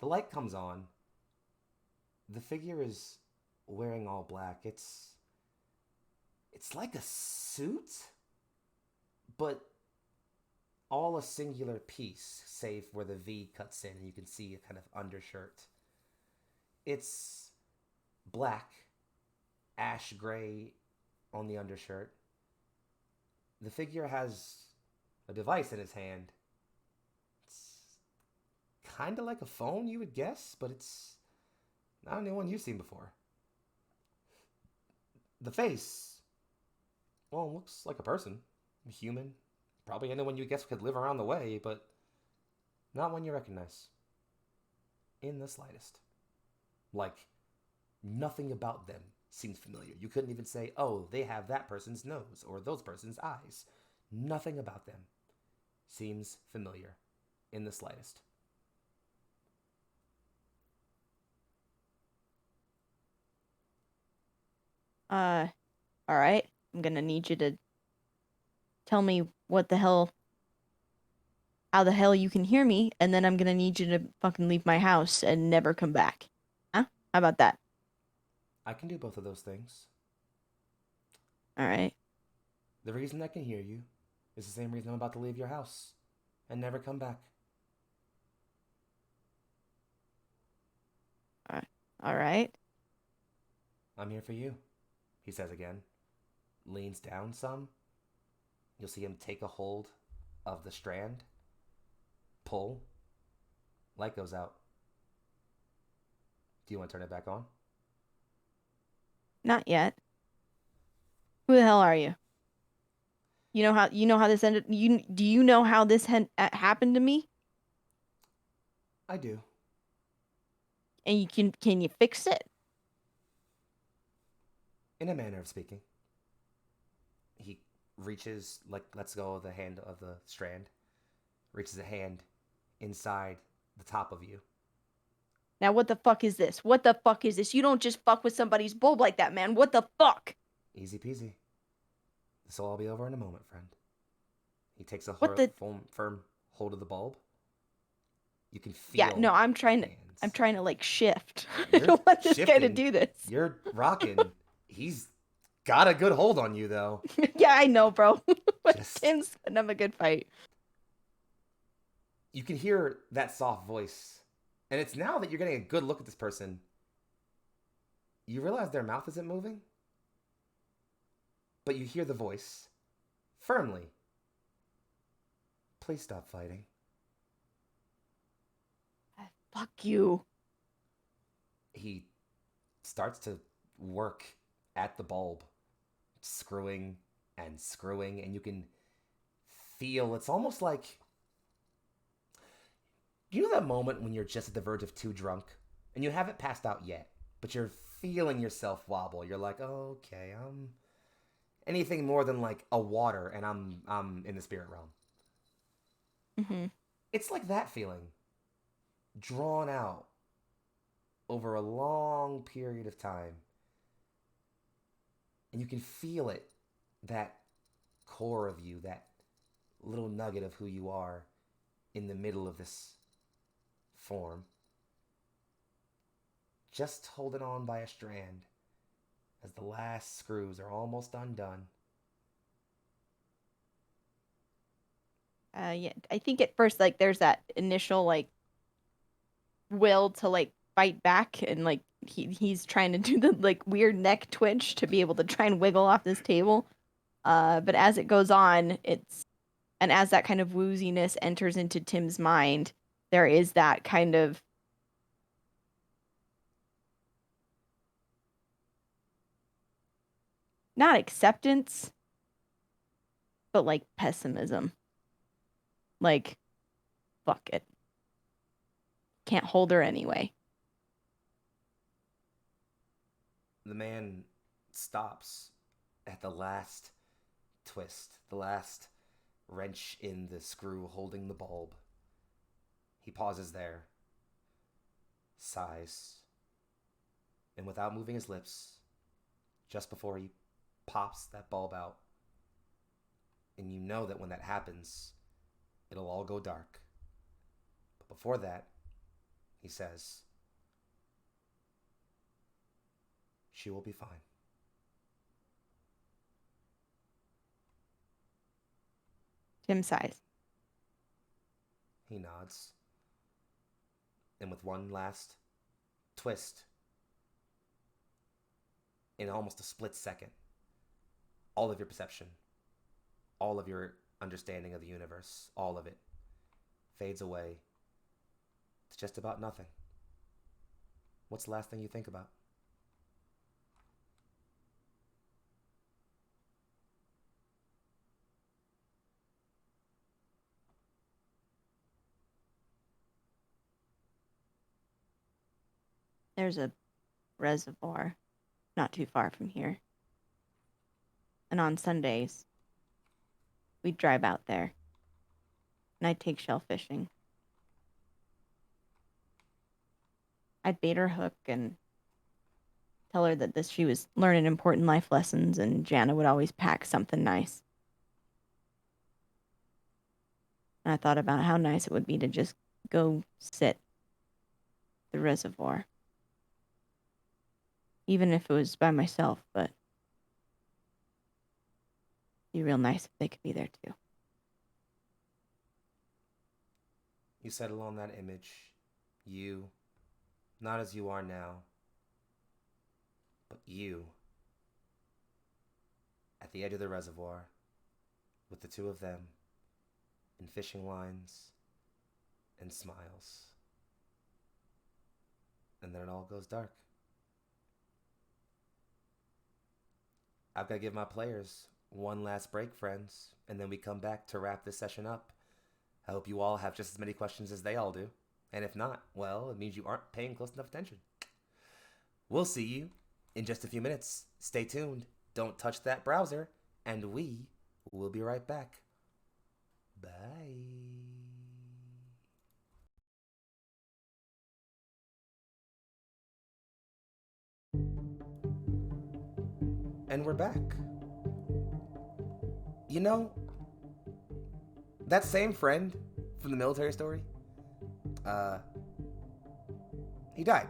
The light comes on. The figure is wearing all black. It's like a suit, but all a singular piece, save where the V cuts in and you can see a kind of undershirt. It's black, ash gray on the undershirt. The figure has a device in his hand. It's kind of like a phone, you would guess, but it's not anyone you've seen before. The face, well, looks like a person, a human. Probably anyone you guess could live around the way, but not one you recognize. In the slightest. Like, nothing about them seems familiar. You couldn't even say, oh, they have that person's nose or those person's eyes. Nothing about them seems familiar in the slightest. All right. I'm gonna need you to tell me how the hell you can hear me, and then I'm gonna need you to fucking leave my house and never come back. Huh? How about that? I can do both of those things. All right. The reason I can hear you is the same reason I'm about to leave your house and never come back. All right. I'm here for you, he says again. Leans down some. You'll see him take a hold of the strand. Pull. Light goes out. Do you want to turn it back on? Not yet. Who the hell are you? You know how this ended? Do you know how this happened to me? I do. And can you fix it? In a manner of speaking. He lets go of the hand of the strand, reaches a hand inside the top of you. Now, what the fuck is this? What the fuck is this? You don't just fuck with somebody's bulb like that, man. What the fuck? Easy peasy. This will all be over in a moment, friend. He takes a What the? firm hold of the bulb. You can feel. Yeah, no, I'm trying to. hands. I'm trying to like shift. I You're don't want this guy to shifting. do this. You're rocking. He's got a good hold on you, though. Yeah, I know, bro. But Just- Tim's gonna have a good fight. You can hear that soft voice. And it's now that you're getting a good look at this person, you realize their mouth isn't moving. But you hear the voice firmly. Please stop fighting. Fuck you. He starts to work at the bulb, screwing, and you can feel it's almost like, you know that moment when you're just at the verge of too drunk and you haven't passed out yet, but you're feeling yourself wobble. You're like, oh, okay, anything more than like a water, and I'm in the spirit realm. Mm-hmm. It's like that feeling, drawn out over a long period of time. And you can feel it, that core of you, that little nugget of who you are in the middle of this form. Just holding on by a strand as the last screws are almost undone. Yeah, I think at first, like, there's that initial, like, will to, like, fight back, and, like, he's trying to do the, like, weird neck twitch to be able to try and wiggle off this table. But as it goes on, and as that kind of wooziness enters into Tim's mind, there is that kind of not acceptance, but like pessimism. Like, fuck it. Can't hold her anyway. The man stops at the last twist, the last wrench in the screw holding the bulb. He pauses there, sighs, and without moving his lips, just before he pops that bulb out, and you know that when that happens, it'll all go dark. But before that, he says, she will be fine. Tim sighs. He nods. And with one last twist, in almost a split second, all of your perception, all of your understanding of the universe, all of it fades away to just about nothing. What's the last thing you think about? There's a reservoir not too far from here. And on Sundays, we'd drive out there. And I'd take shell fishing. I'd bait her hook and tell her that she was learning important life lessons, and Jana would always pack something nice. And I thought about how nice it would be to just go sit at the reservoir. Even if it was by myself, but it'd be real nice if they could be there too. You settle on that image, you, not as you are now, but you, at the edge of the reservoir, with the two of them, in fishing lines and smiles. And then it all goes dark. I've got to give my players one last break, friends, and then we come back to wrap this session up. I hope you all have just as many questions as they all do. And if not, well, it means you aren't paying close enough attention. We'll see you in just a few minutes. Stay tuned. Don't touch that browser. And we will be right back. Bye. And we're back. You know, that same friend from the military story, he died.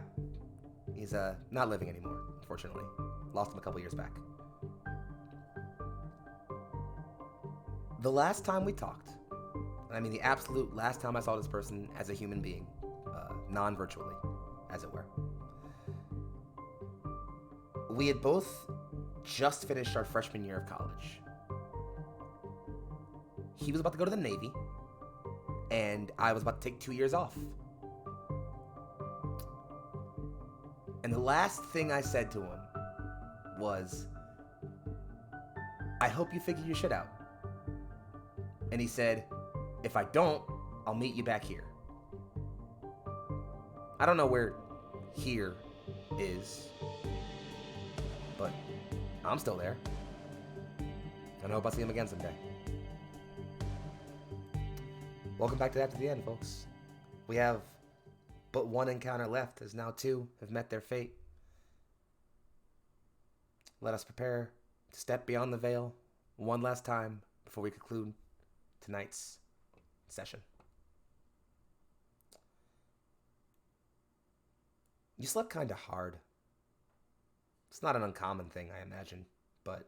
He's not living anymore, unfortunately. Lost him a couple years back. The last time we talked, and I mean the absolute last time I saw this person as a human being, non-virtually, as it were, we had both just finished our freshman year of college. He was about to go to the Navy, and I was about to take 2 years off. And the last thing I said to him was, I hope you figure your shit out. And he said, if I don't, I'll meet you back here. I don't know where here is, but I'm still there. And I hope I see him again someday. Welcome back to After the End, folks. We have but one encounter left, as now two have met their fate. Let us prepare to step beyond the veil one last time before we conclude tonight's session. You slept kind of hard. It's not an uncommon thing, I imagine, but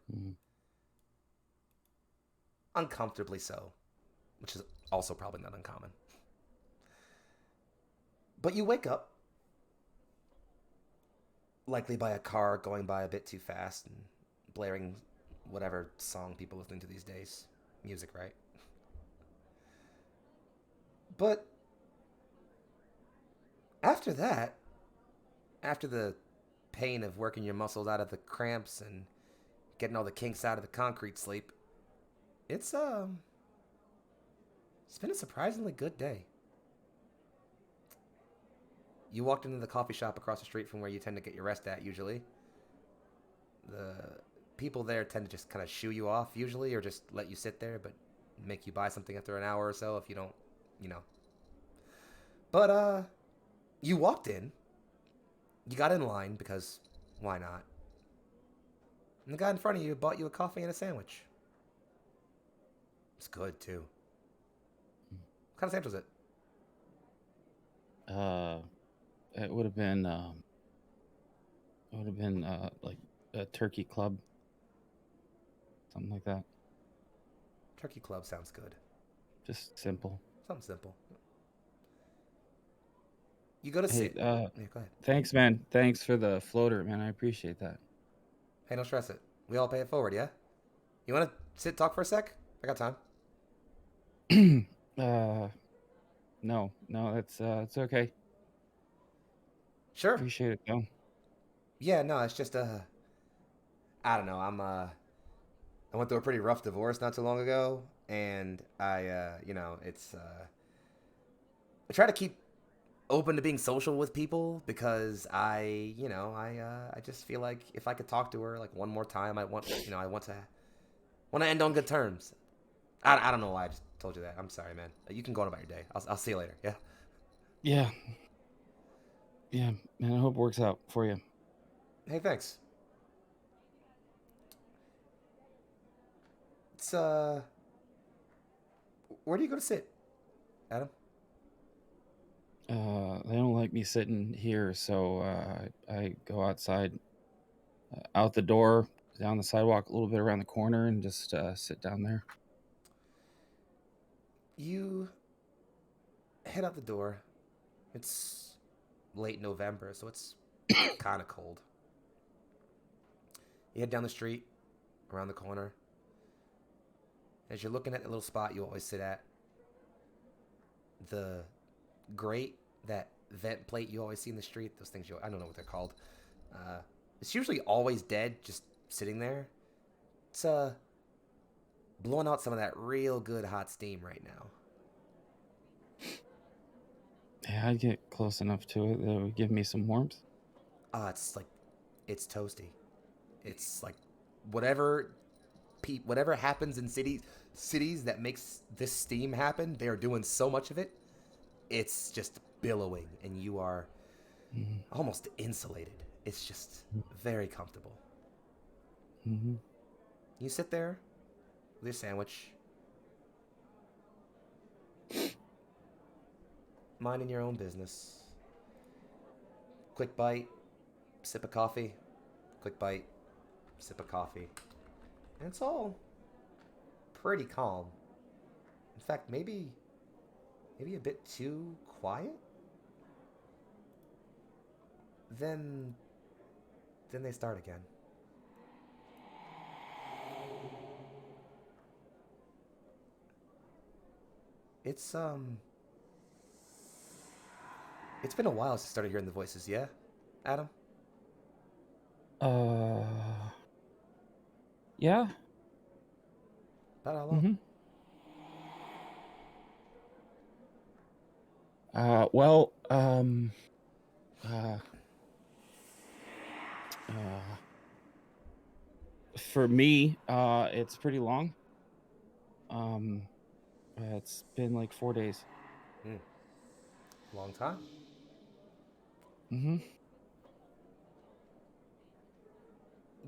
uncomfortably so, which is also probably not uncommon. But you wake up, likely by a car going by a bit too fast and blaring whatever song people listening to these days. Music, right? But after that, after the pain of working your muscles out of the cramps and getting all the kinks out of the concrete sleep, it's been a surprisingly good day. You walked into the coffee shop across the street from where you tend to get your rest at usually. The people there tend to just kind of shoo you off usually, or just let you sit there, but make you buy something after an hour or so if you don't, you know. But you walked in. You got in line because why not? And the guy in front of you bought you a coffee and a sandwich. It's good too. What kind of sandwich was it? It would have been like a turkey club, something like that. Turkey club sounds good. Just simple. Something simple. You go to Hey, sit. Yeah, go ahead. thanks, man. Thanks for the floater, man. I appreciate that. Hey, don't stress it. We all pay it forward, yeah? You want to sit talk for a sec? I got time. No, it's okay. Sure. Appreciate it, though. Yeah, no, it's just I don't know. I went through a pretty rough divorce not too long ago, and I it's I try to keep open to being social with people because I just feel like if I could talk to her like one more time, I want to end on good terms. I don't know why I just told you that. I'm sorry, man. You can go on about your day. I'll see you later. Yeah. Yeah, man. I hope it works out for you. Hey, thanks. It's where do you go to sit, Adam? They don't like me sitting here, so I go outside, out the door, down the sidewalk, a little bit around the corner, and just sit down there. You head out the door. It's late November, so it's kind of cold. You head down the street, around the corner. As you're looking at the little spot you always sit at, the grate, that vent plate you always see in the street, those things I don't know what they're called. It's usually always dead, just sitting there. It's blowing out some of that real good hot steam right now. Yeah, I'd get close enough to it that it would give me some warmth. It's toasty. It's like whatever happens in cities that makes this steam happen, they are doing so much of it. It's just billowing, and you are almost insulated. It's just very comfortable. Mm-hmm. You sit there with your sandwich, minding your own business. Quick bite, sip of coffee. Quick bite, sip of coffee. And it's all pretty calm. In fact, maybe a bit too quiet. Then they start again. It's it's been a while since I started hearing the voices, yeah? Adam? Yeah. About how long? Mm-hmm. Well, for me, it's pretty long. It's been like 4 days. Long time. Mm-hmm.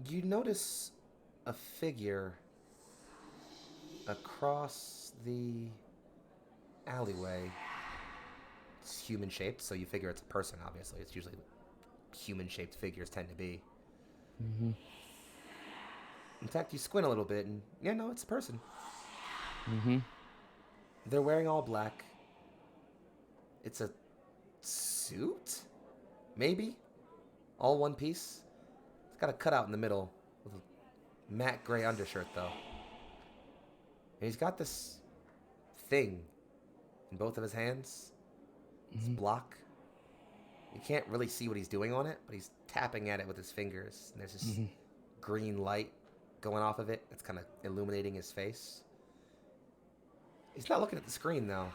You notice a figure across the alleyway. It's human shaped, so you figure it's a person, obviously. It's usually human shaped figures tend to be. Mm-hmm. In fact, you squint a little bit and, yeah, no, it's a person. Mm-hmm. They're wearing all black. It's a suit? Maybe? All one piece? It's got a cutout in the middle with a matte gray undershirt, though. And he's got this thing in both of his hands. This Mm-hmm. block. You can't really see what he's doing on it, but he's tapping at it with his fingers. And there's this Mm-hmm. green light going off of it. It's kind of illuminating his face. He's not looking at the screen, though.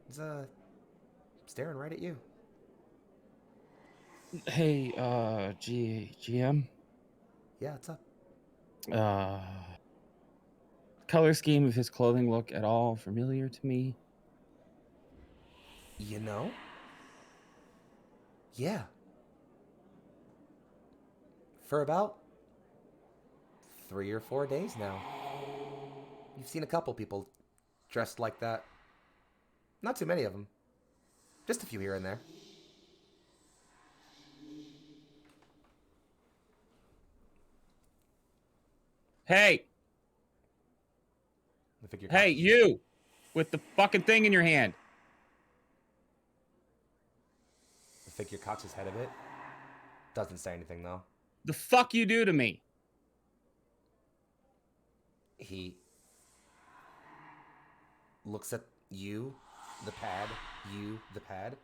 He's staring right at you. Hey, GM. Yeah, what's up? Color scheme of his clothing look at all familiar to me? You know? Yeah. For about 3 or 4 days now. You've seen a couple people dressed like that. Not too many of them. Just a few here and there. Hey! The figure Hey, cocks- you! With the fucking thing in your hand. The figure cocks his head a bit. Doesn't say anything, though. The fuck you do to me? He looks at you, the pad,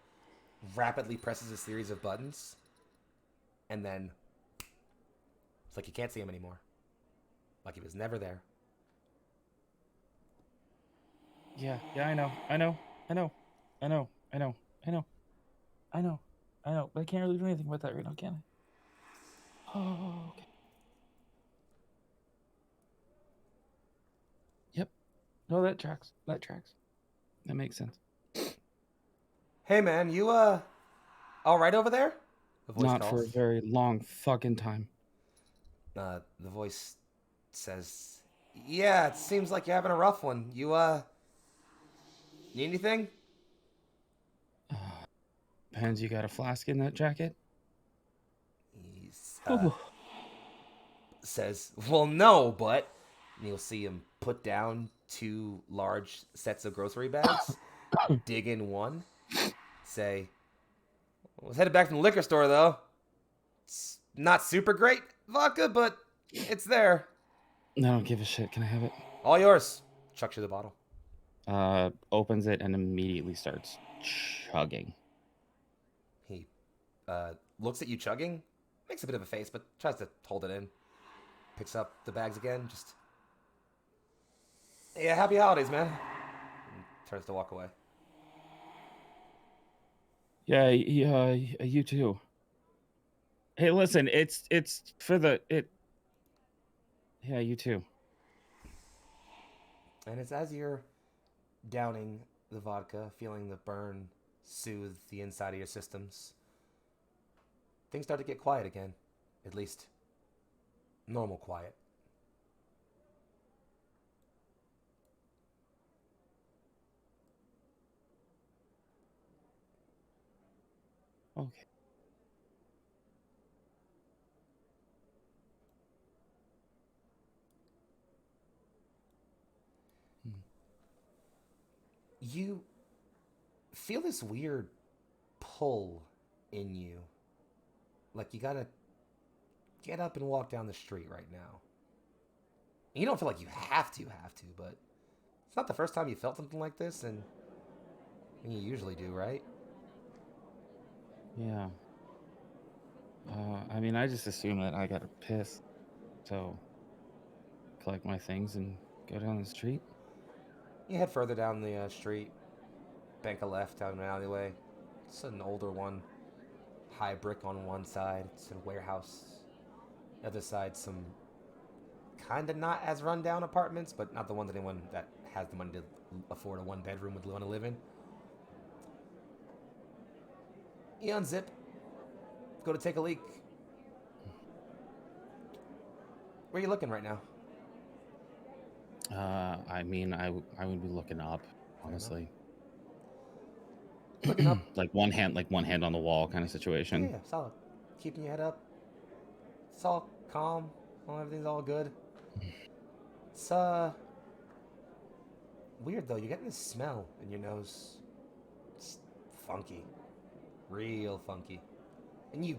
rapidly presses a series of buttons, and then it's like you can't see him anymore. Like he was never there. Yeah, I know. But I can't really do anything with that right now, can I? Oh, okay. Yep. No, that tracks. That makes sense. Hey man, you all right over there? The voice Not calls. for a very long fucking time. The voice says, "Yeah, it seems like you're having a rough one. You need anything?" Depends, you got a flask in that jacket? He says, "Well, no, but," and you'll see him put down 2 large sets of grocery bags, dig in one, say, "I was headed back from the liquor store, though. It's not super great vodka, but it's there. I don't give a shit. Can I have it? All yours." Chucks you the bottle. Opens it and immediately starts chugging. He looks at you chugging, makes a bit of a face, but tries to hold it in. Picks up the bags again, just, "Yeah, happy holidays, man." And turns to walk away. Yeah, you too. Hey, listen, it's for it. Yeah, you too. And it's as you're downing the vodka, feeling the burn soothe the inside of your systems, things start to get quiet again. At least Normal quiet. Okay. You feel this weird pull in you. Like you gotta get up and walk down the street right now. You don't feel like you have to, but it's not the first time you felt something like this, and you usually do, right? Yeah. I mean, I just assume that I gotta piss, so collect my things and go down the street. You head further down the street, bank a left down an alleyway. It's an older one, high brick on one side. It's a warehouse. The other side, some kind of not as rundown apartments, but not the ones anyone that has the money to afford a one bedroom would want to live in. You unzip, go to take a leak. Where are you looking right now? I mean, I would be looking up, honestly. Looking up. like one hand on the wall kind of situation. Yeah, solid. Keeping your head up. It's all calm. Everything's all good. It's weird though. You're getting this smell in your nose. It's funky, real funky. And you've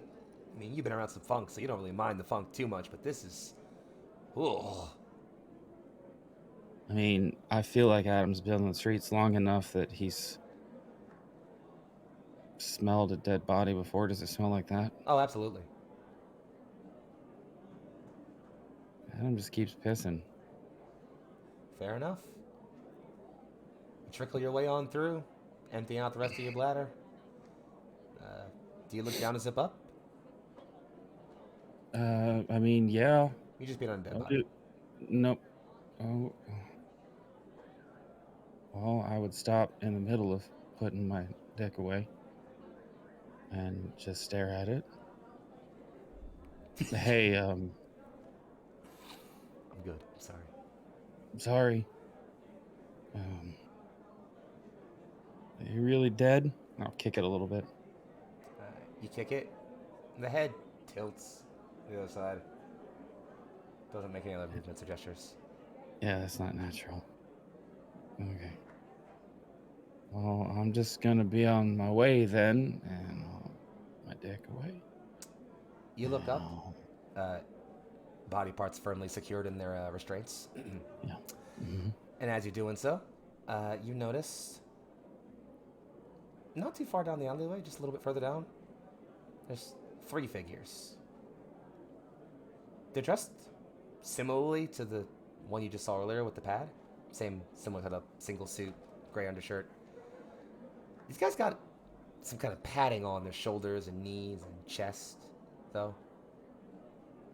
been around some funk, so you don't really mind the funk too much. But this is, oh. I mean, I feel like Adam's been on the streets long enough that he's smelled a dead body before. Does it smell like that? Oh, absolutely. Adam just keeps pissing. Fair enough. You trickle your way on through, emptying out the rest of your bladder. Do you look down and zip up? I mean, yeah. You just beat on a dead body. Nope. Oh. Well, I would stop in the middle of putting my dick away and just stare at it. Hey, I'm good. I'm sorry. I'm sorry. Are you really dead? I'll kick it a little bit. You kick it, the head tilts to the other side. Doesn't make any other movements or gestures. Yeah, that's not natural. Okay. Well, I'm just gonna be on my way then, and I'll put my dick away. You look up. Body parts firmly secured in their restraints. Yeah. Mm-hmm. And as you're doing so, you notice, not too far down the alleyway, just a little bit further down, there's 3 figures. They're dressed similarly to the one you just saw earlier with the pad. Similar setup, single suit, gray undershirt. These guys got some kind of padding on their shoulders and knees and chest, though.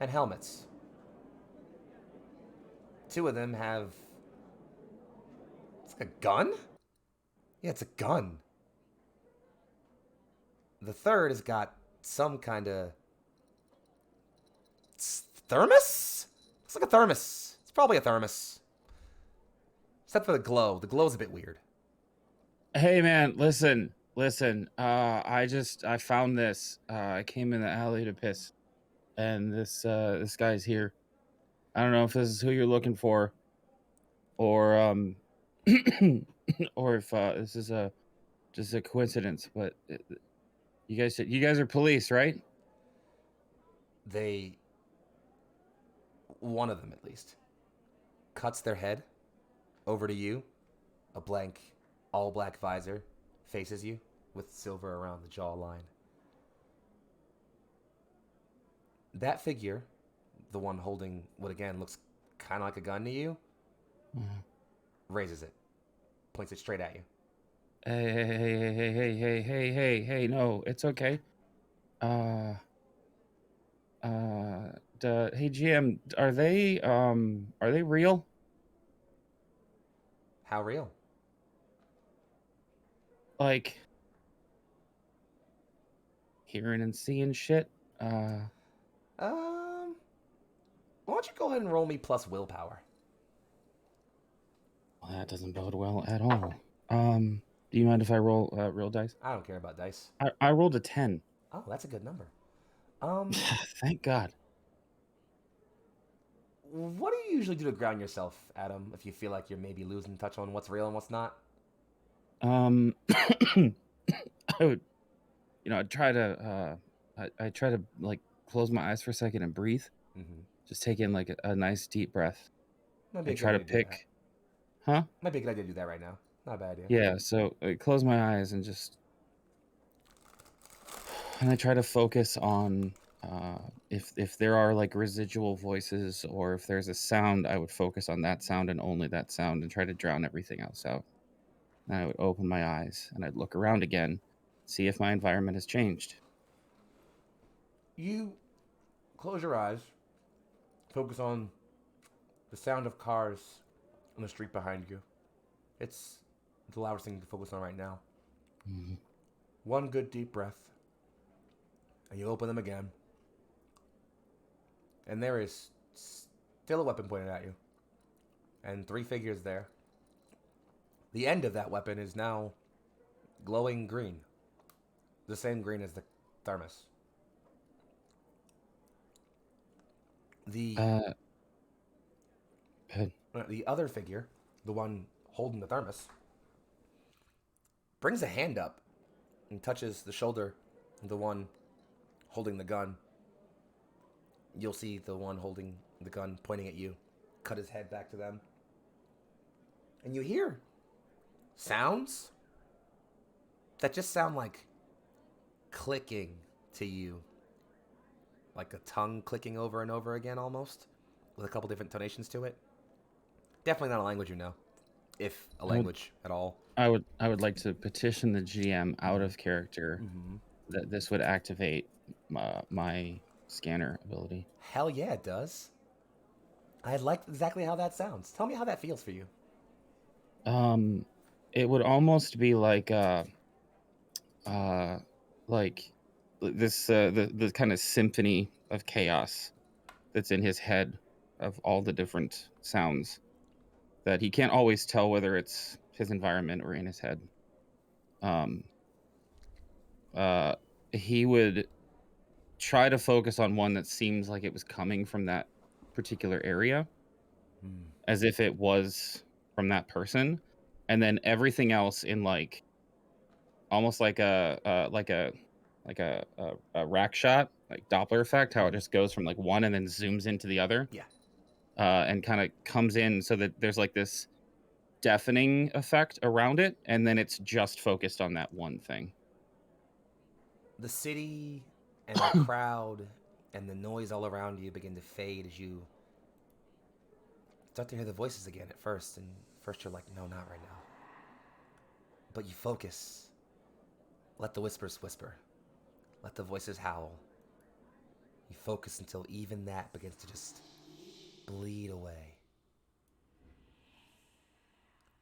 And helmets. 2 of them have... It's like a gun? Yeah, it's a gun. The third has got some kind of... thermos? Looks like a thermos. It's probably a thermos. Except for the glow. The glow's a bit weird. Hey man, listen. I found this. I came in the alley to piss, and this guy's here. I don't know if this is who you're looking for, or or if this is just a coincidence. But you guys are police, right? One of them at least, cuts their head over to you. A blank, all black visor faces you with silver around the jawline. That figure, the one holding what again looks kind of like a gun to you, raises it, points it straight at you. Hey, no, it's okay. Hey GM, are they real? How real? Like hearing and seeing shit? Why don't you go ahead and roll me plus willpower? Well, that doesn't bode well at all. Do you mind if I roll real dice? I don't care about dice. I rolled a 10. Oh, that's a good number. Thank God. What do you usually do to ground yourself, Adam, if you feel like you're maybe losing touch on what's real and what's not? I would, I'd try to, I try to like close my eyes for a second and breathe. Mm-hmm. Just take in like a nice deep breath Might be a and good try to idea to do that. pick, huh? Might be a good idea to do that right now. Not a bad idea. Yeah. So I close my eyes and I try to focus on if there are like residual voices or if there's a sound, I would focus on that sound and only that sound and try to drown everything else out. And I would open my eyes and I'd look around again, see if my environment has changed. You close your eyes, focus on the sound of cars on the street behind you. It's the loudest thing to focus on right now. Mhm. One good deep breath, and you open them again. And there is still a weapon pointed at you, and 3 figures there. The end of that weapon is now glowing green, the same green as the thermos. The Good. the other figure, the one holding the thermos, brings a hand up and touches the shoulder of the one holding the gun. You'll see the one holding the gun pointing at you cut his head back to them. And you hear sounds that just sound like clicking to you. Like a tongue clicking over and over again almost, with a couple different tonations to it. Definitely not a language you know, if a language at all. I would like to petition the GM out of character that this would activate my scanner ability. Hell yeah, it does. I like exactly how that sounds. Tell me how that feels for you. It would almost be like like this the kind of symphony of chaos that's in his head of all the different sounds that he can't always tell whether it's his environment or in his head. He would try to focus on one that seems like it was coming from that particular area, as if it was from that person, and then everything else in like almost like a rack shot, like Doppler effect, how it just goes from like one and then zooms into the other. Yeah. And kind of comes in so that there's like this deafening effect around it, and then it's just focused on that one thing. The city and the crowd and the noise all around you begin to fade as you start to hear the voices again at first. And first you're like, no, not right now. But you focus. Let the whispers whisper. Let the voices howl. You focus until even that begins to just bleed away.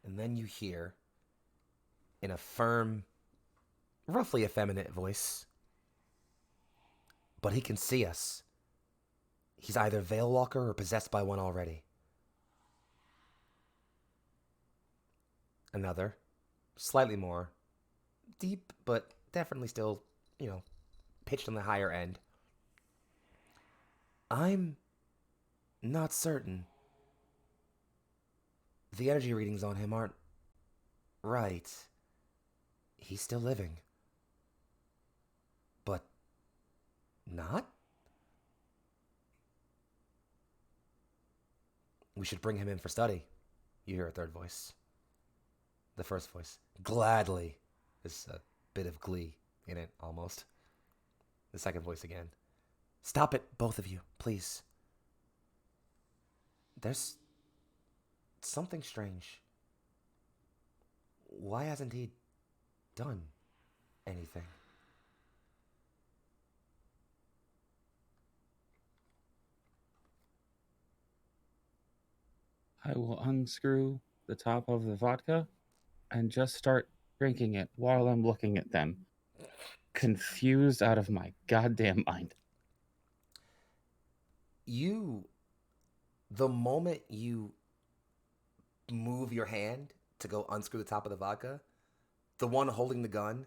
And then you hear, in a firm, roughly effeminate voice, but he can see us. He's either Veilwalker or possessed by one already. Another, slightly more deep, but definitely still, pitched on the higher end. I'm not certain. The energy readings on him aren't right. He's still living. But not? We should bring him in for study. You hear a third voice. The first voice, gladly. There's a bit of glee in it, almost. The second voice again. Stop it, both of you, please. There's something strange. Why hasn't he done anything? I will unscrew the top of the vodka and just start drinking it while I'm looking at them, confused out of my goddamn mind. You the moment you move your hand to go unscrew the top of the vodka, the one holding the gun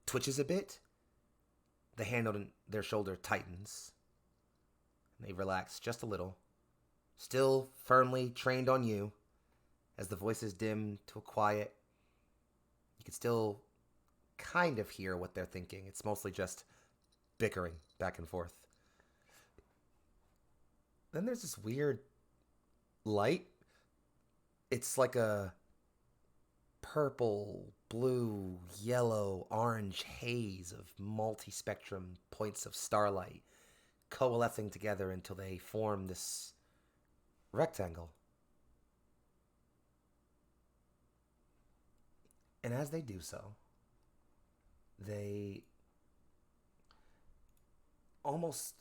twitches a bit. The hand on their shoulder tightens. And they relax just a little, still firmly trained on you. As the voices dim to a quiet, you can still kind of hear what they're thinking. It's mostly just bickering back and forth. Then there's this weird light. It's like a purple, blue, yellow, orange haze of multi-spectrum points of starlight coalescing together until they form this rectangle. And as they do so, they almost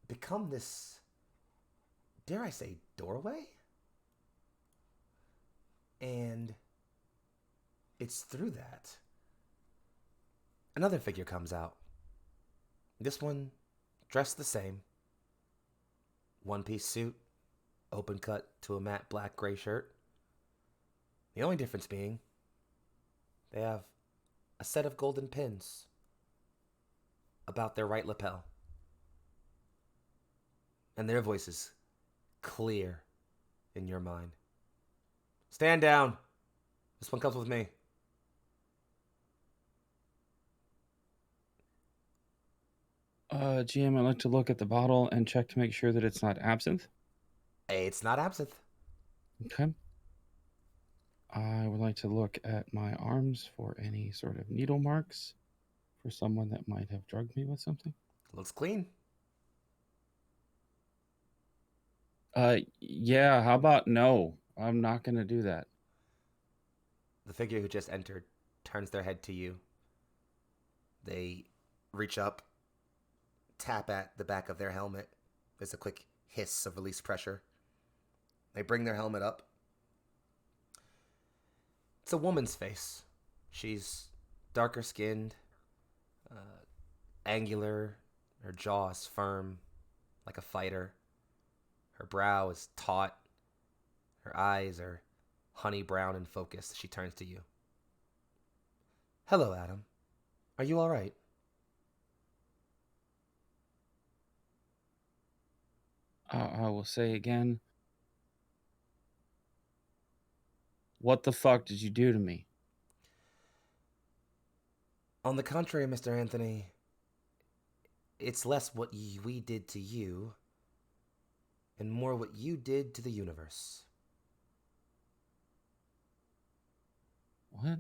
become this, dare I say, doorway? And it's through that another figure comes out. This one dressed the same. One-piece suit, open cut to a matte black gray shirt. The only difference being they have a set of golden pins about their right lapel. And their voices clear in your mind. Stand down. This one comes with me. GM, I'd like to look at the bottle and check to make sure that it's not absinthe. It's not absinthe. Okay. I would like to look at my arms for any sort of needle marks for someone that might have drugged me with something. Looks clean. Yeah, how about no? I'm not going to do that. The figure who just entered turns their head to you. They reach up, tap at the back of their helmet. There's a quick hiss of released pressure. They bring their helmet up. It's a woman's face. She's darker skinned, angular. Her jaw is firm, like a fighter. Her brow is taut. Her eyes are honey brown and focused. She turns to you. Hello, Adam. Are you all right? I will say again. What the fuck did you do to me? On the contrary, Mr. Anthony, it's less what we did to you and more what you did to the universe. What?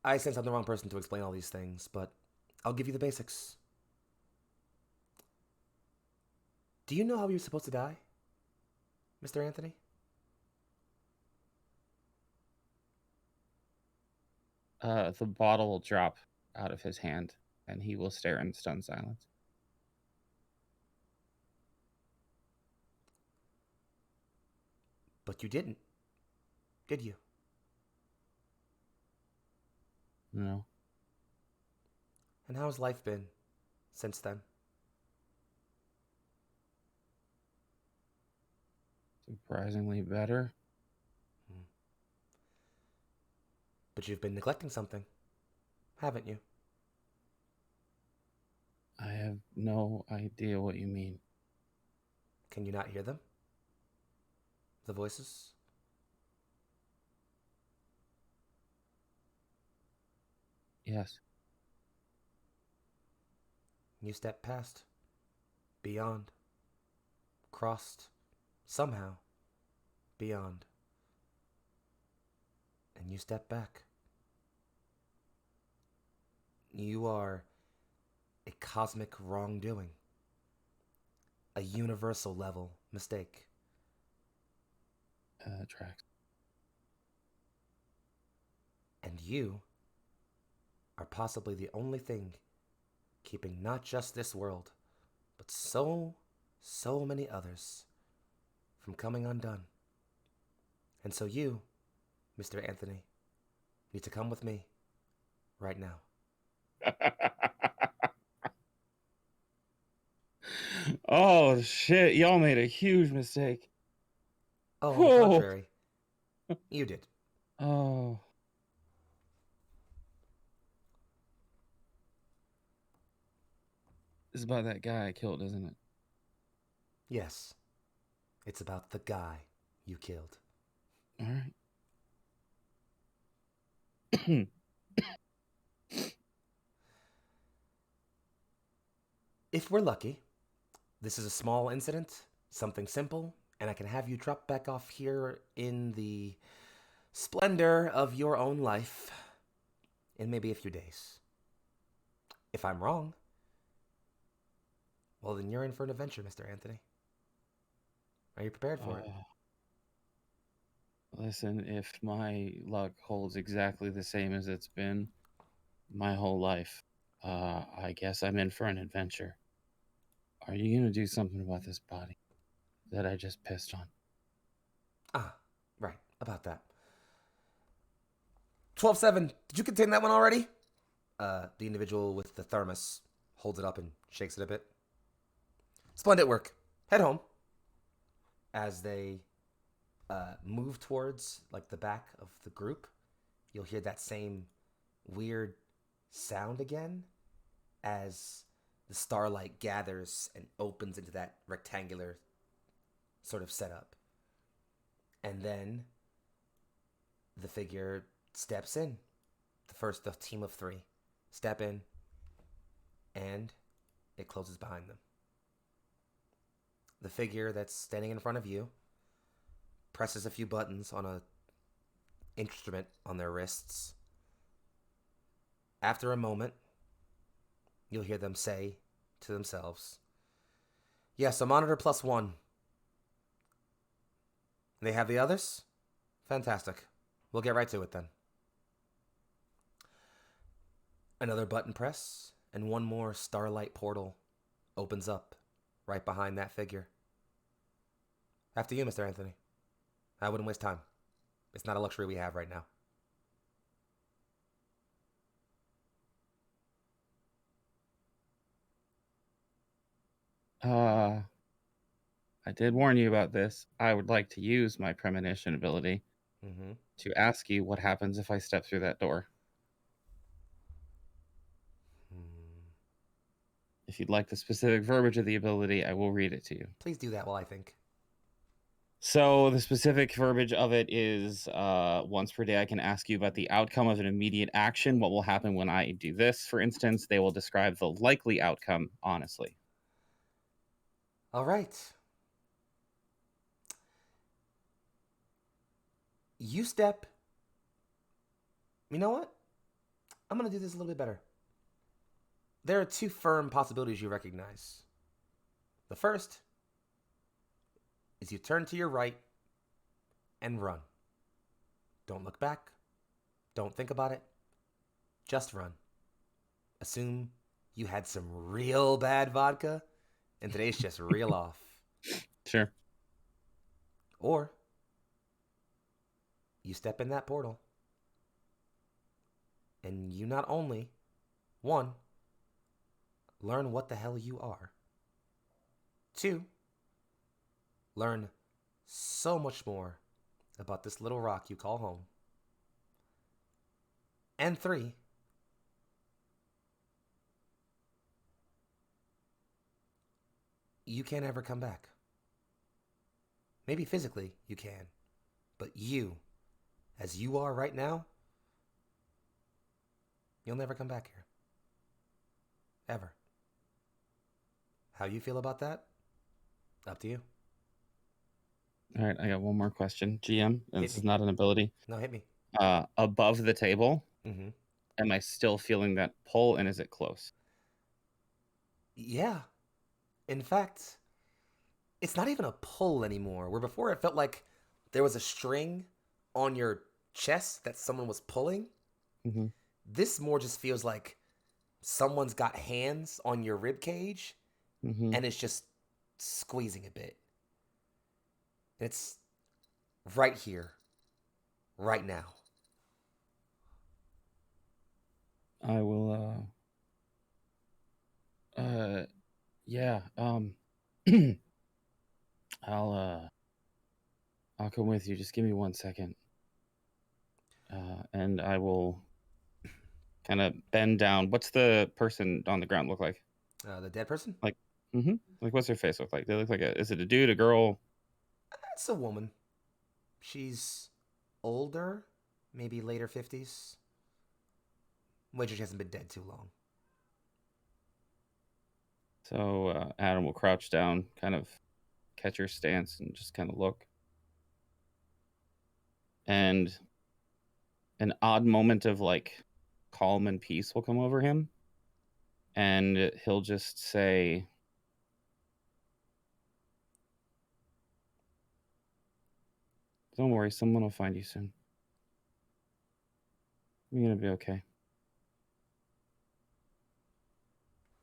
I sense I'm the wrong person to explain all these things, but I'll give you the basics. Do you know how you're supposed to die, Mr. Anthony? The bottle will drop out of his hand, and he will stare in stunned silence. But you didn't, did you? No. And how's life been since then? Surprisingly better. But you've been neglecting something, haven't you? I have no idea what you mean. Can you not hear them? The voices? Yes. You stepped past, beyond, crossed, somehow, beyond. And you step back. You are a cosmic wrongdoing, a universal level mistake. Tracks. And you are possibly the only thing keeping not just this world, but so many others from coming undone. And so you, Mr. Anthony, need to come with me right now. Oh shit! Y'all made a huge mistake. Oh, on the Whoa. contrary, you did. Oh. It's about that guy I killed, isn't it? Yes, it's about the guy you killed. All right. If we're lucky, this is a small incident, something simple, and I can have you drop back off here in the splendor of your own life in maybe a few days. If I'm wrong, well, then you're in for an adventure, Mr. Anthony. Are you prepared for it? Listen, if my luck holds exactly the same as it's been my whole life, I guess I'm in for an adventure. Are you gonna do something about this body that I just pissed on? Ah, right, about that. 12-7, did you contain that one already? The individual with the thermos holds it up and shakes it a bit. Splendid work. Head home. As they move towards like the back of the group, you'll hear that same weird sound again as the starlight gathers and opens into that rectangular sort of setup. And then the figure steps in. The team of 3 step in, and it closes behind them. The figure that's standing in front of you presses a few buttons on a instrument on their wrists. After a moment, you'll hear them say to themselves, "Yes, a monitor +1. They have the others? Fantastic. We'll get right to it then." Another button press, and one more starlight portal opens up right behind that figure. After you, Mr. Anthony. I wouldn't waste time. It's not a luxury we have right now. I did warn you about this. I would like to use my premonition ability to ask you what happens if I step through that door. If you'd like the specific verbiage of the ability, I will read it to you. Please do that while I think. So the specific verbiage of it is once per day I can ask you about the outcome of an immediate action. What will happen when I do this? For instance, they will describe the likely outcome honestly. All right. You step. You know what? I'm going to do this a little bit better. There are 2 firm possibilities you recognize. The first is you turn to your right and run. Don't look back. Don't think about it. Just run. Assume you had some real bad vodka and today's just real off. Sure. Or you step in that portal and you not only, 1, learn what the hell you are. 2, learn so much more about this little rock you call home. And 3, you can't ever come back. Maybe physically you can, but you, as you are right now, you'll never come back here. Ever. How you feel about that? Up to you. All right, I got one more question. GM, and this is not an ability. No, hit me. Above the table, Mm-hmm. am I still feeling that pull, and is it close? Yeah. In fact, it's not even a pull anymore. Where before it felt like there was a string on your chest that someone was pulling. Mm-hmm. This more just feels like someone's got hands on your rib cage and it's just squeezing a bit. It's right here, right now. I will, yeah, I'll come with you. Just give me 1 second. And I will kind of bend down. What's the person on the ground look like? The dead person? Like, like what's their face look like? They look like is it a dude, a girl? It's a woman. She's older, maybe later 50s. Wager she hasn't been dead too long. So Adam will crouch down, kind of catch her stance, and just kind of look. And an odd moment of like calm and peace will come over him. And he'll just say, "Don't worry, someone will find you soon. You're going to be okay."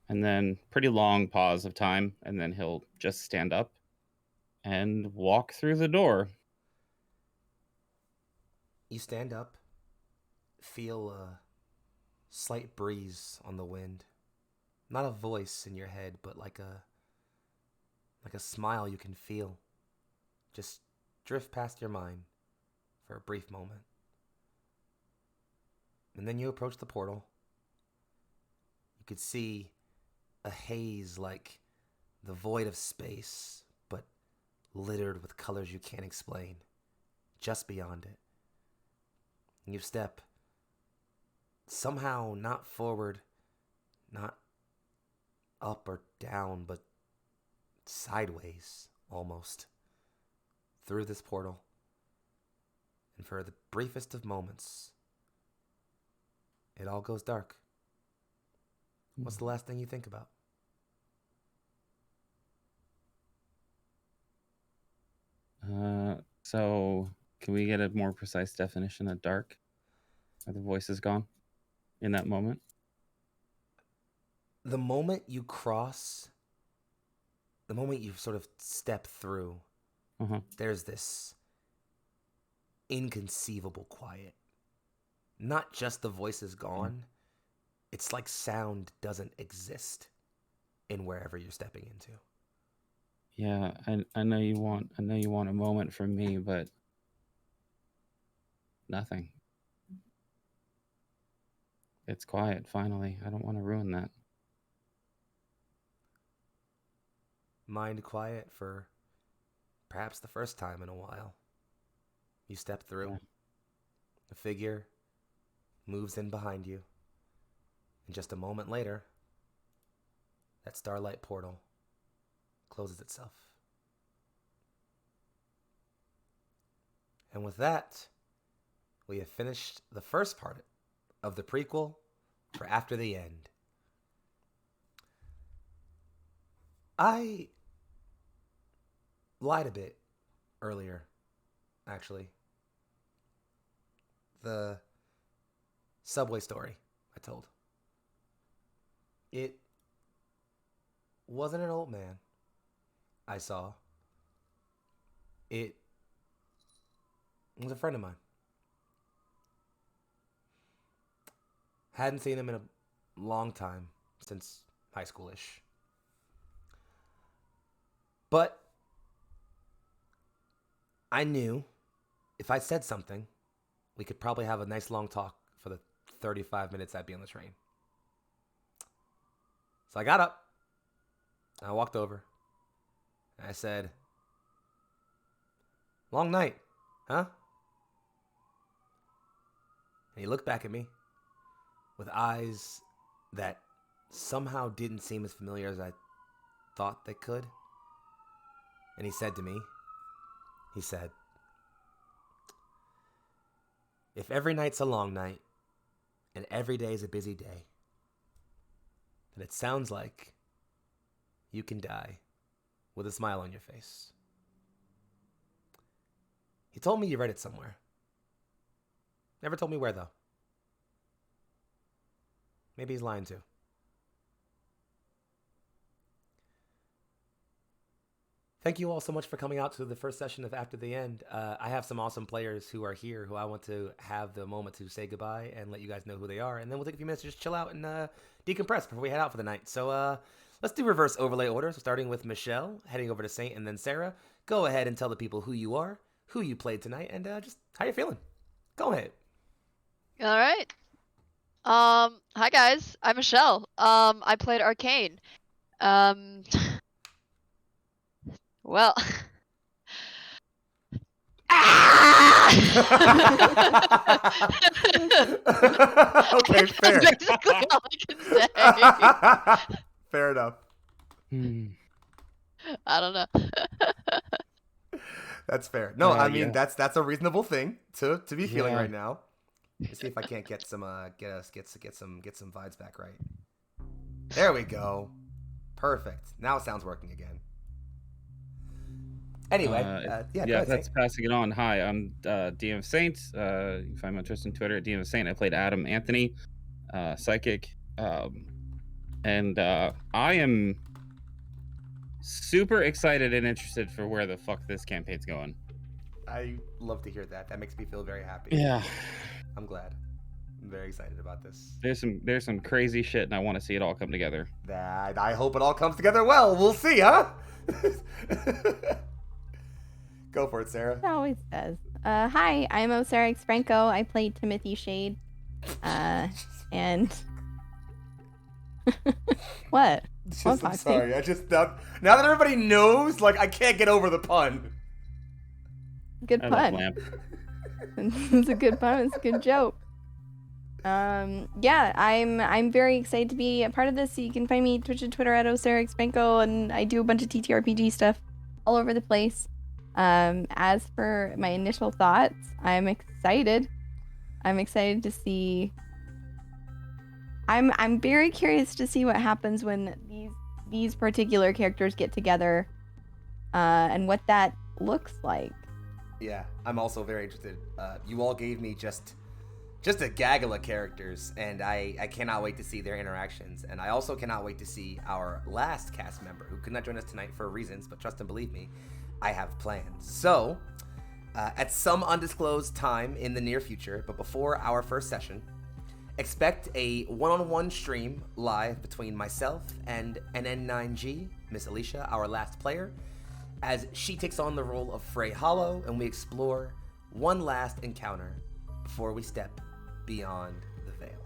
And then pretty long pause of time, and then he'll just stand up and walk through the door. You stand up, feel a slight breeze on the wind. Not a voice in your head, but like a smile you can feel. Just drift past your mind for a brief moment. And then you approach the portal. You could see a haze like the void of space, but littered with colors you can't explain. Just beyond it. And you step somehow not forward, not up or down, but sideways almost through this portal. And for the briefest of moments, it all goes dark. What's the last thing you think about? So can we get a more precise definition of dark? Are the voices gone in that moment? The moment you cross, the moment you sort of step through, there's this inconceivable quiet. Not just the voices gone, it's like sound doesn't exist in wherever you're stepping into. Yeah, I know you want a moment from me, but nothing. It's quiet finally. I don't want to ruin that. Mind quiet for perhaps the first time in a while. You step through. Yeah. A figure moves in behind you. And just a moment later, that starlight portal closes itself. And with that, we have finished the first part of the prequel for After the End. I lied a bit earlier, actually. The subway story I told. It wasn't an old man I saw. It was a friend of mine. Hadn't seen him in a long time, since high school-ish. But I knew if I said something, we could probably have a nice long talk for the 35 minutes I'd be on the train. So I got up, I walked over, and I said, "Long night, huh?" And he looked back at me with eyes that somehow didn't seem as familiar as I thought they could. And he said to me, he said, "If every night's a long night and every day's a busy day, then it sounds like you can die with a smile on your face." He told me you read it somewhere. Never told me where, though. Maybe he's lying too. Thank you all so much for coming out to the first session of After the End. I have some awesome players who are here who I want to have the moment to say goodbye and let you guys know who they are. And then we'll take a few minutes to just chill out and decompress before we head out for the night. So let's do reverse overlay order. So starting with Michelle, heading over to Saint, and then Sarah. Go ahead and tell the people who you are, who you played tonight, and just how you're feeling. Go ahead. All right. Hi guys, I'm Michelle. I played Arcane. Well. Okay, fair. That's basically all I can say. Fair enough. I don't know. That's fair. No, I mean yeah. that's a reasonable thing to be feeling Yeah. right now. Let's see if I can't get some get some vibes back right. There we go. Perfect. Now it sounds working again. Anyway, yeah, go ahead, that's Saint. passing it on. Hi, I'm DM of Saints. You can find my Twitter on Twitter at DM of Saint. I played Adam Anthony, psychic, and I am super excited and interested for where the fuck this campaign's going. I love to hear that. That makes me feel very happy. Yeah, I'm glad. I'm very excited about this. there's some crazy shit, and I want to see it all come together. That I hope it all comes together well. We'll see, huh? Go for it, Sarah. It always does. Hi, I'm Osarix Franco. I played Timothy Shade. And what? I'm sorry. I just now that everybody knows, like I can't get over the pun. Good I love pun. Lamp. It's a good pun. It's a good joke. Yeah, I'm very excited to be a part of this. So you can find me Twitch and Twitter at Osarix Franco, and I do a bunch of TTRPG stuff all over the place. As for my initial thoughts, I'm excited. I'm excited to see. I'm very curious to see what happens when these particular characters get together, and what that looks like. Yeah, I'm also very interested. You all gave me just a gaggle of characters, and I cannot wait to see their interactions. And I also cannot wait to see our last cast member, who could not join us tonight for reasons, but trust and believe me, I have plans. So, at some undisclosed time in the near future, but before our first session, expect a one-on-one stream live between myself and NN9G, Miss Alicia, our last player, as she takes on the role of Frey Hollow, and we explore one last encounter before we step beyond the veil.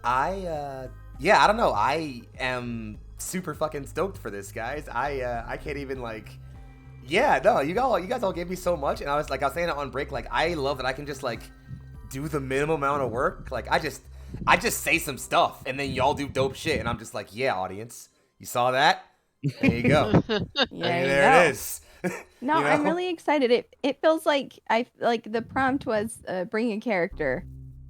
I don't know. I am super fucking stoked for this, guys. I can't even you guys all gave me so much, and I was saying it on break, I love that I can just do the minimum amount of work. I just say some stuff, and then y'all do dope shit, and I'm just yeah, audience, you saw that? There you go. There it is. No, You know? I'm really excited. It feels like the prompt was bring a character,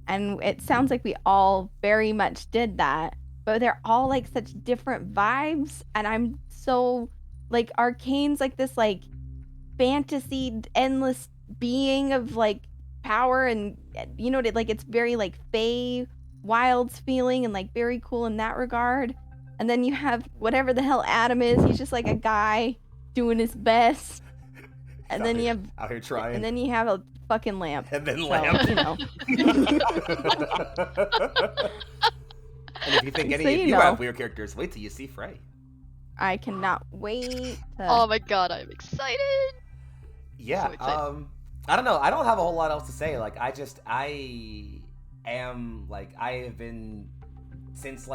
and it sounds like we all very much did that, but they're all such different vibes, and I'm so Arcane's this fantasy endless being of power, and it's very Fey Wilds feeling, and very cool in that regard. And then you have whatever the hell Adam is. He's just a guy doing his best. And then you have out here trying. And then you have a fucking lamp. And then So, lamp. you know. And if you think any So of you you know. have weird characters, wait till you see Frey. I cannot wait to... Oh my god, I'm excited. Yeah, So excited. I don't know. I don't have a whole lot else to say. I have been, since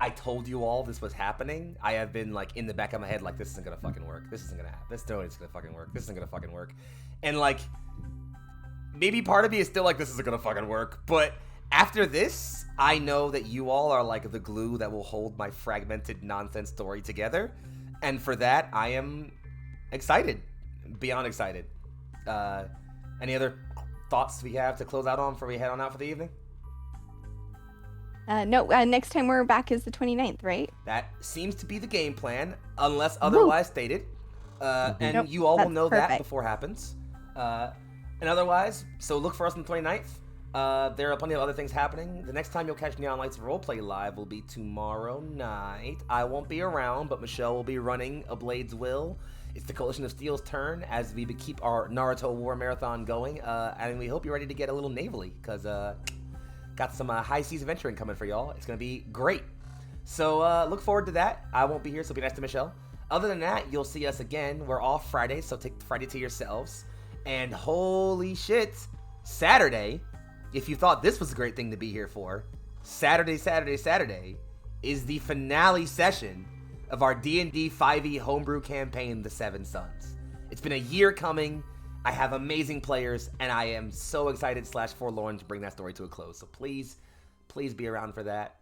I told you all this was happening, I have been in the back of my head this isn't gonna fucking work. This isn't gonna happen. This totally isn't gonna fucking work. This isn't gonna fucking work. And maybe part of me is still this isn't gonna fucking work. But after this, I know that you all are the glue that will hold my fragmented nonsense story together. And for that, I am excited. Beyond excited. Any other thoughts we have to close out on before we head on out for the evening? No, next time we're back is the 29th, right? That seems to be the game plan, unless otherwise stated. And Nope, you all will that's know that perfect. before it happens. And otherwise, so look for us on the 29th. There are plenty of other things happening. The next time you'll catch Neon Lights Roleplay live will be tomorrow night. I won't be around, but Michelle will be running A Blade's Will. It's the Coalition of Steel's turn as we keep our Naruto War Marathon going. And we hope you're ready to get a little navally, because got some high seas adventuring coming for y'all. It's going to be great. So look forward to that. I won't be here, so be nice to Michelle. Other than that, you'll see us again. We're off Friday, so take Friday to yourselves. And holy shit, Saturday, if you thought this was a great thing to be here for, Saturday is the finale session of our D&D 5e homebrew campaign, The Seven Sons. It's been a year coming. I have amazing players, and I am so excited / forlorn to bring that story to a close. So please be around for that.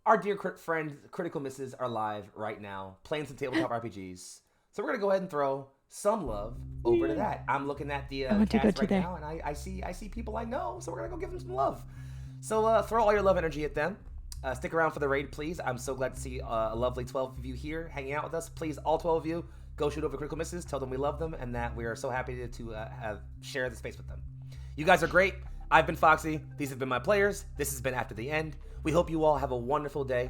Our dear friend Critical Misses are live right now, playing some tabletop RPGs. So we're going to go ahead and throw some love over to that. I'm looking at the cast right now, and I see people I know, so we're going to go give them some love. So throw all your love energy at them. Stick around for the raid, please. I'm so glad to see a lovely 12 of you here hanging out with us. Please, all 12 of you, go shoot over Critical Misses. Tell them we love them and that we are so happy to have share the space with them. You guys are great. I've been Foxy. These have been my players. This has been After the End. We hope you all have a wonderful day,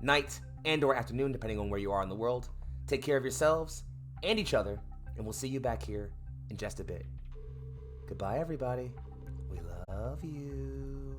night, and or afternoon, depending on where you are in the world. Take care of yourselves and each other, and we'll see you back here in just a bit. Goodbye, everybody. We love you.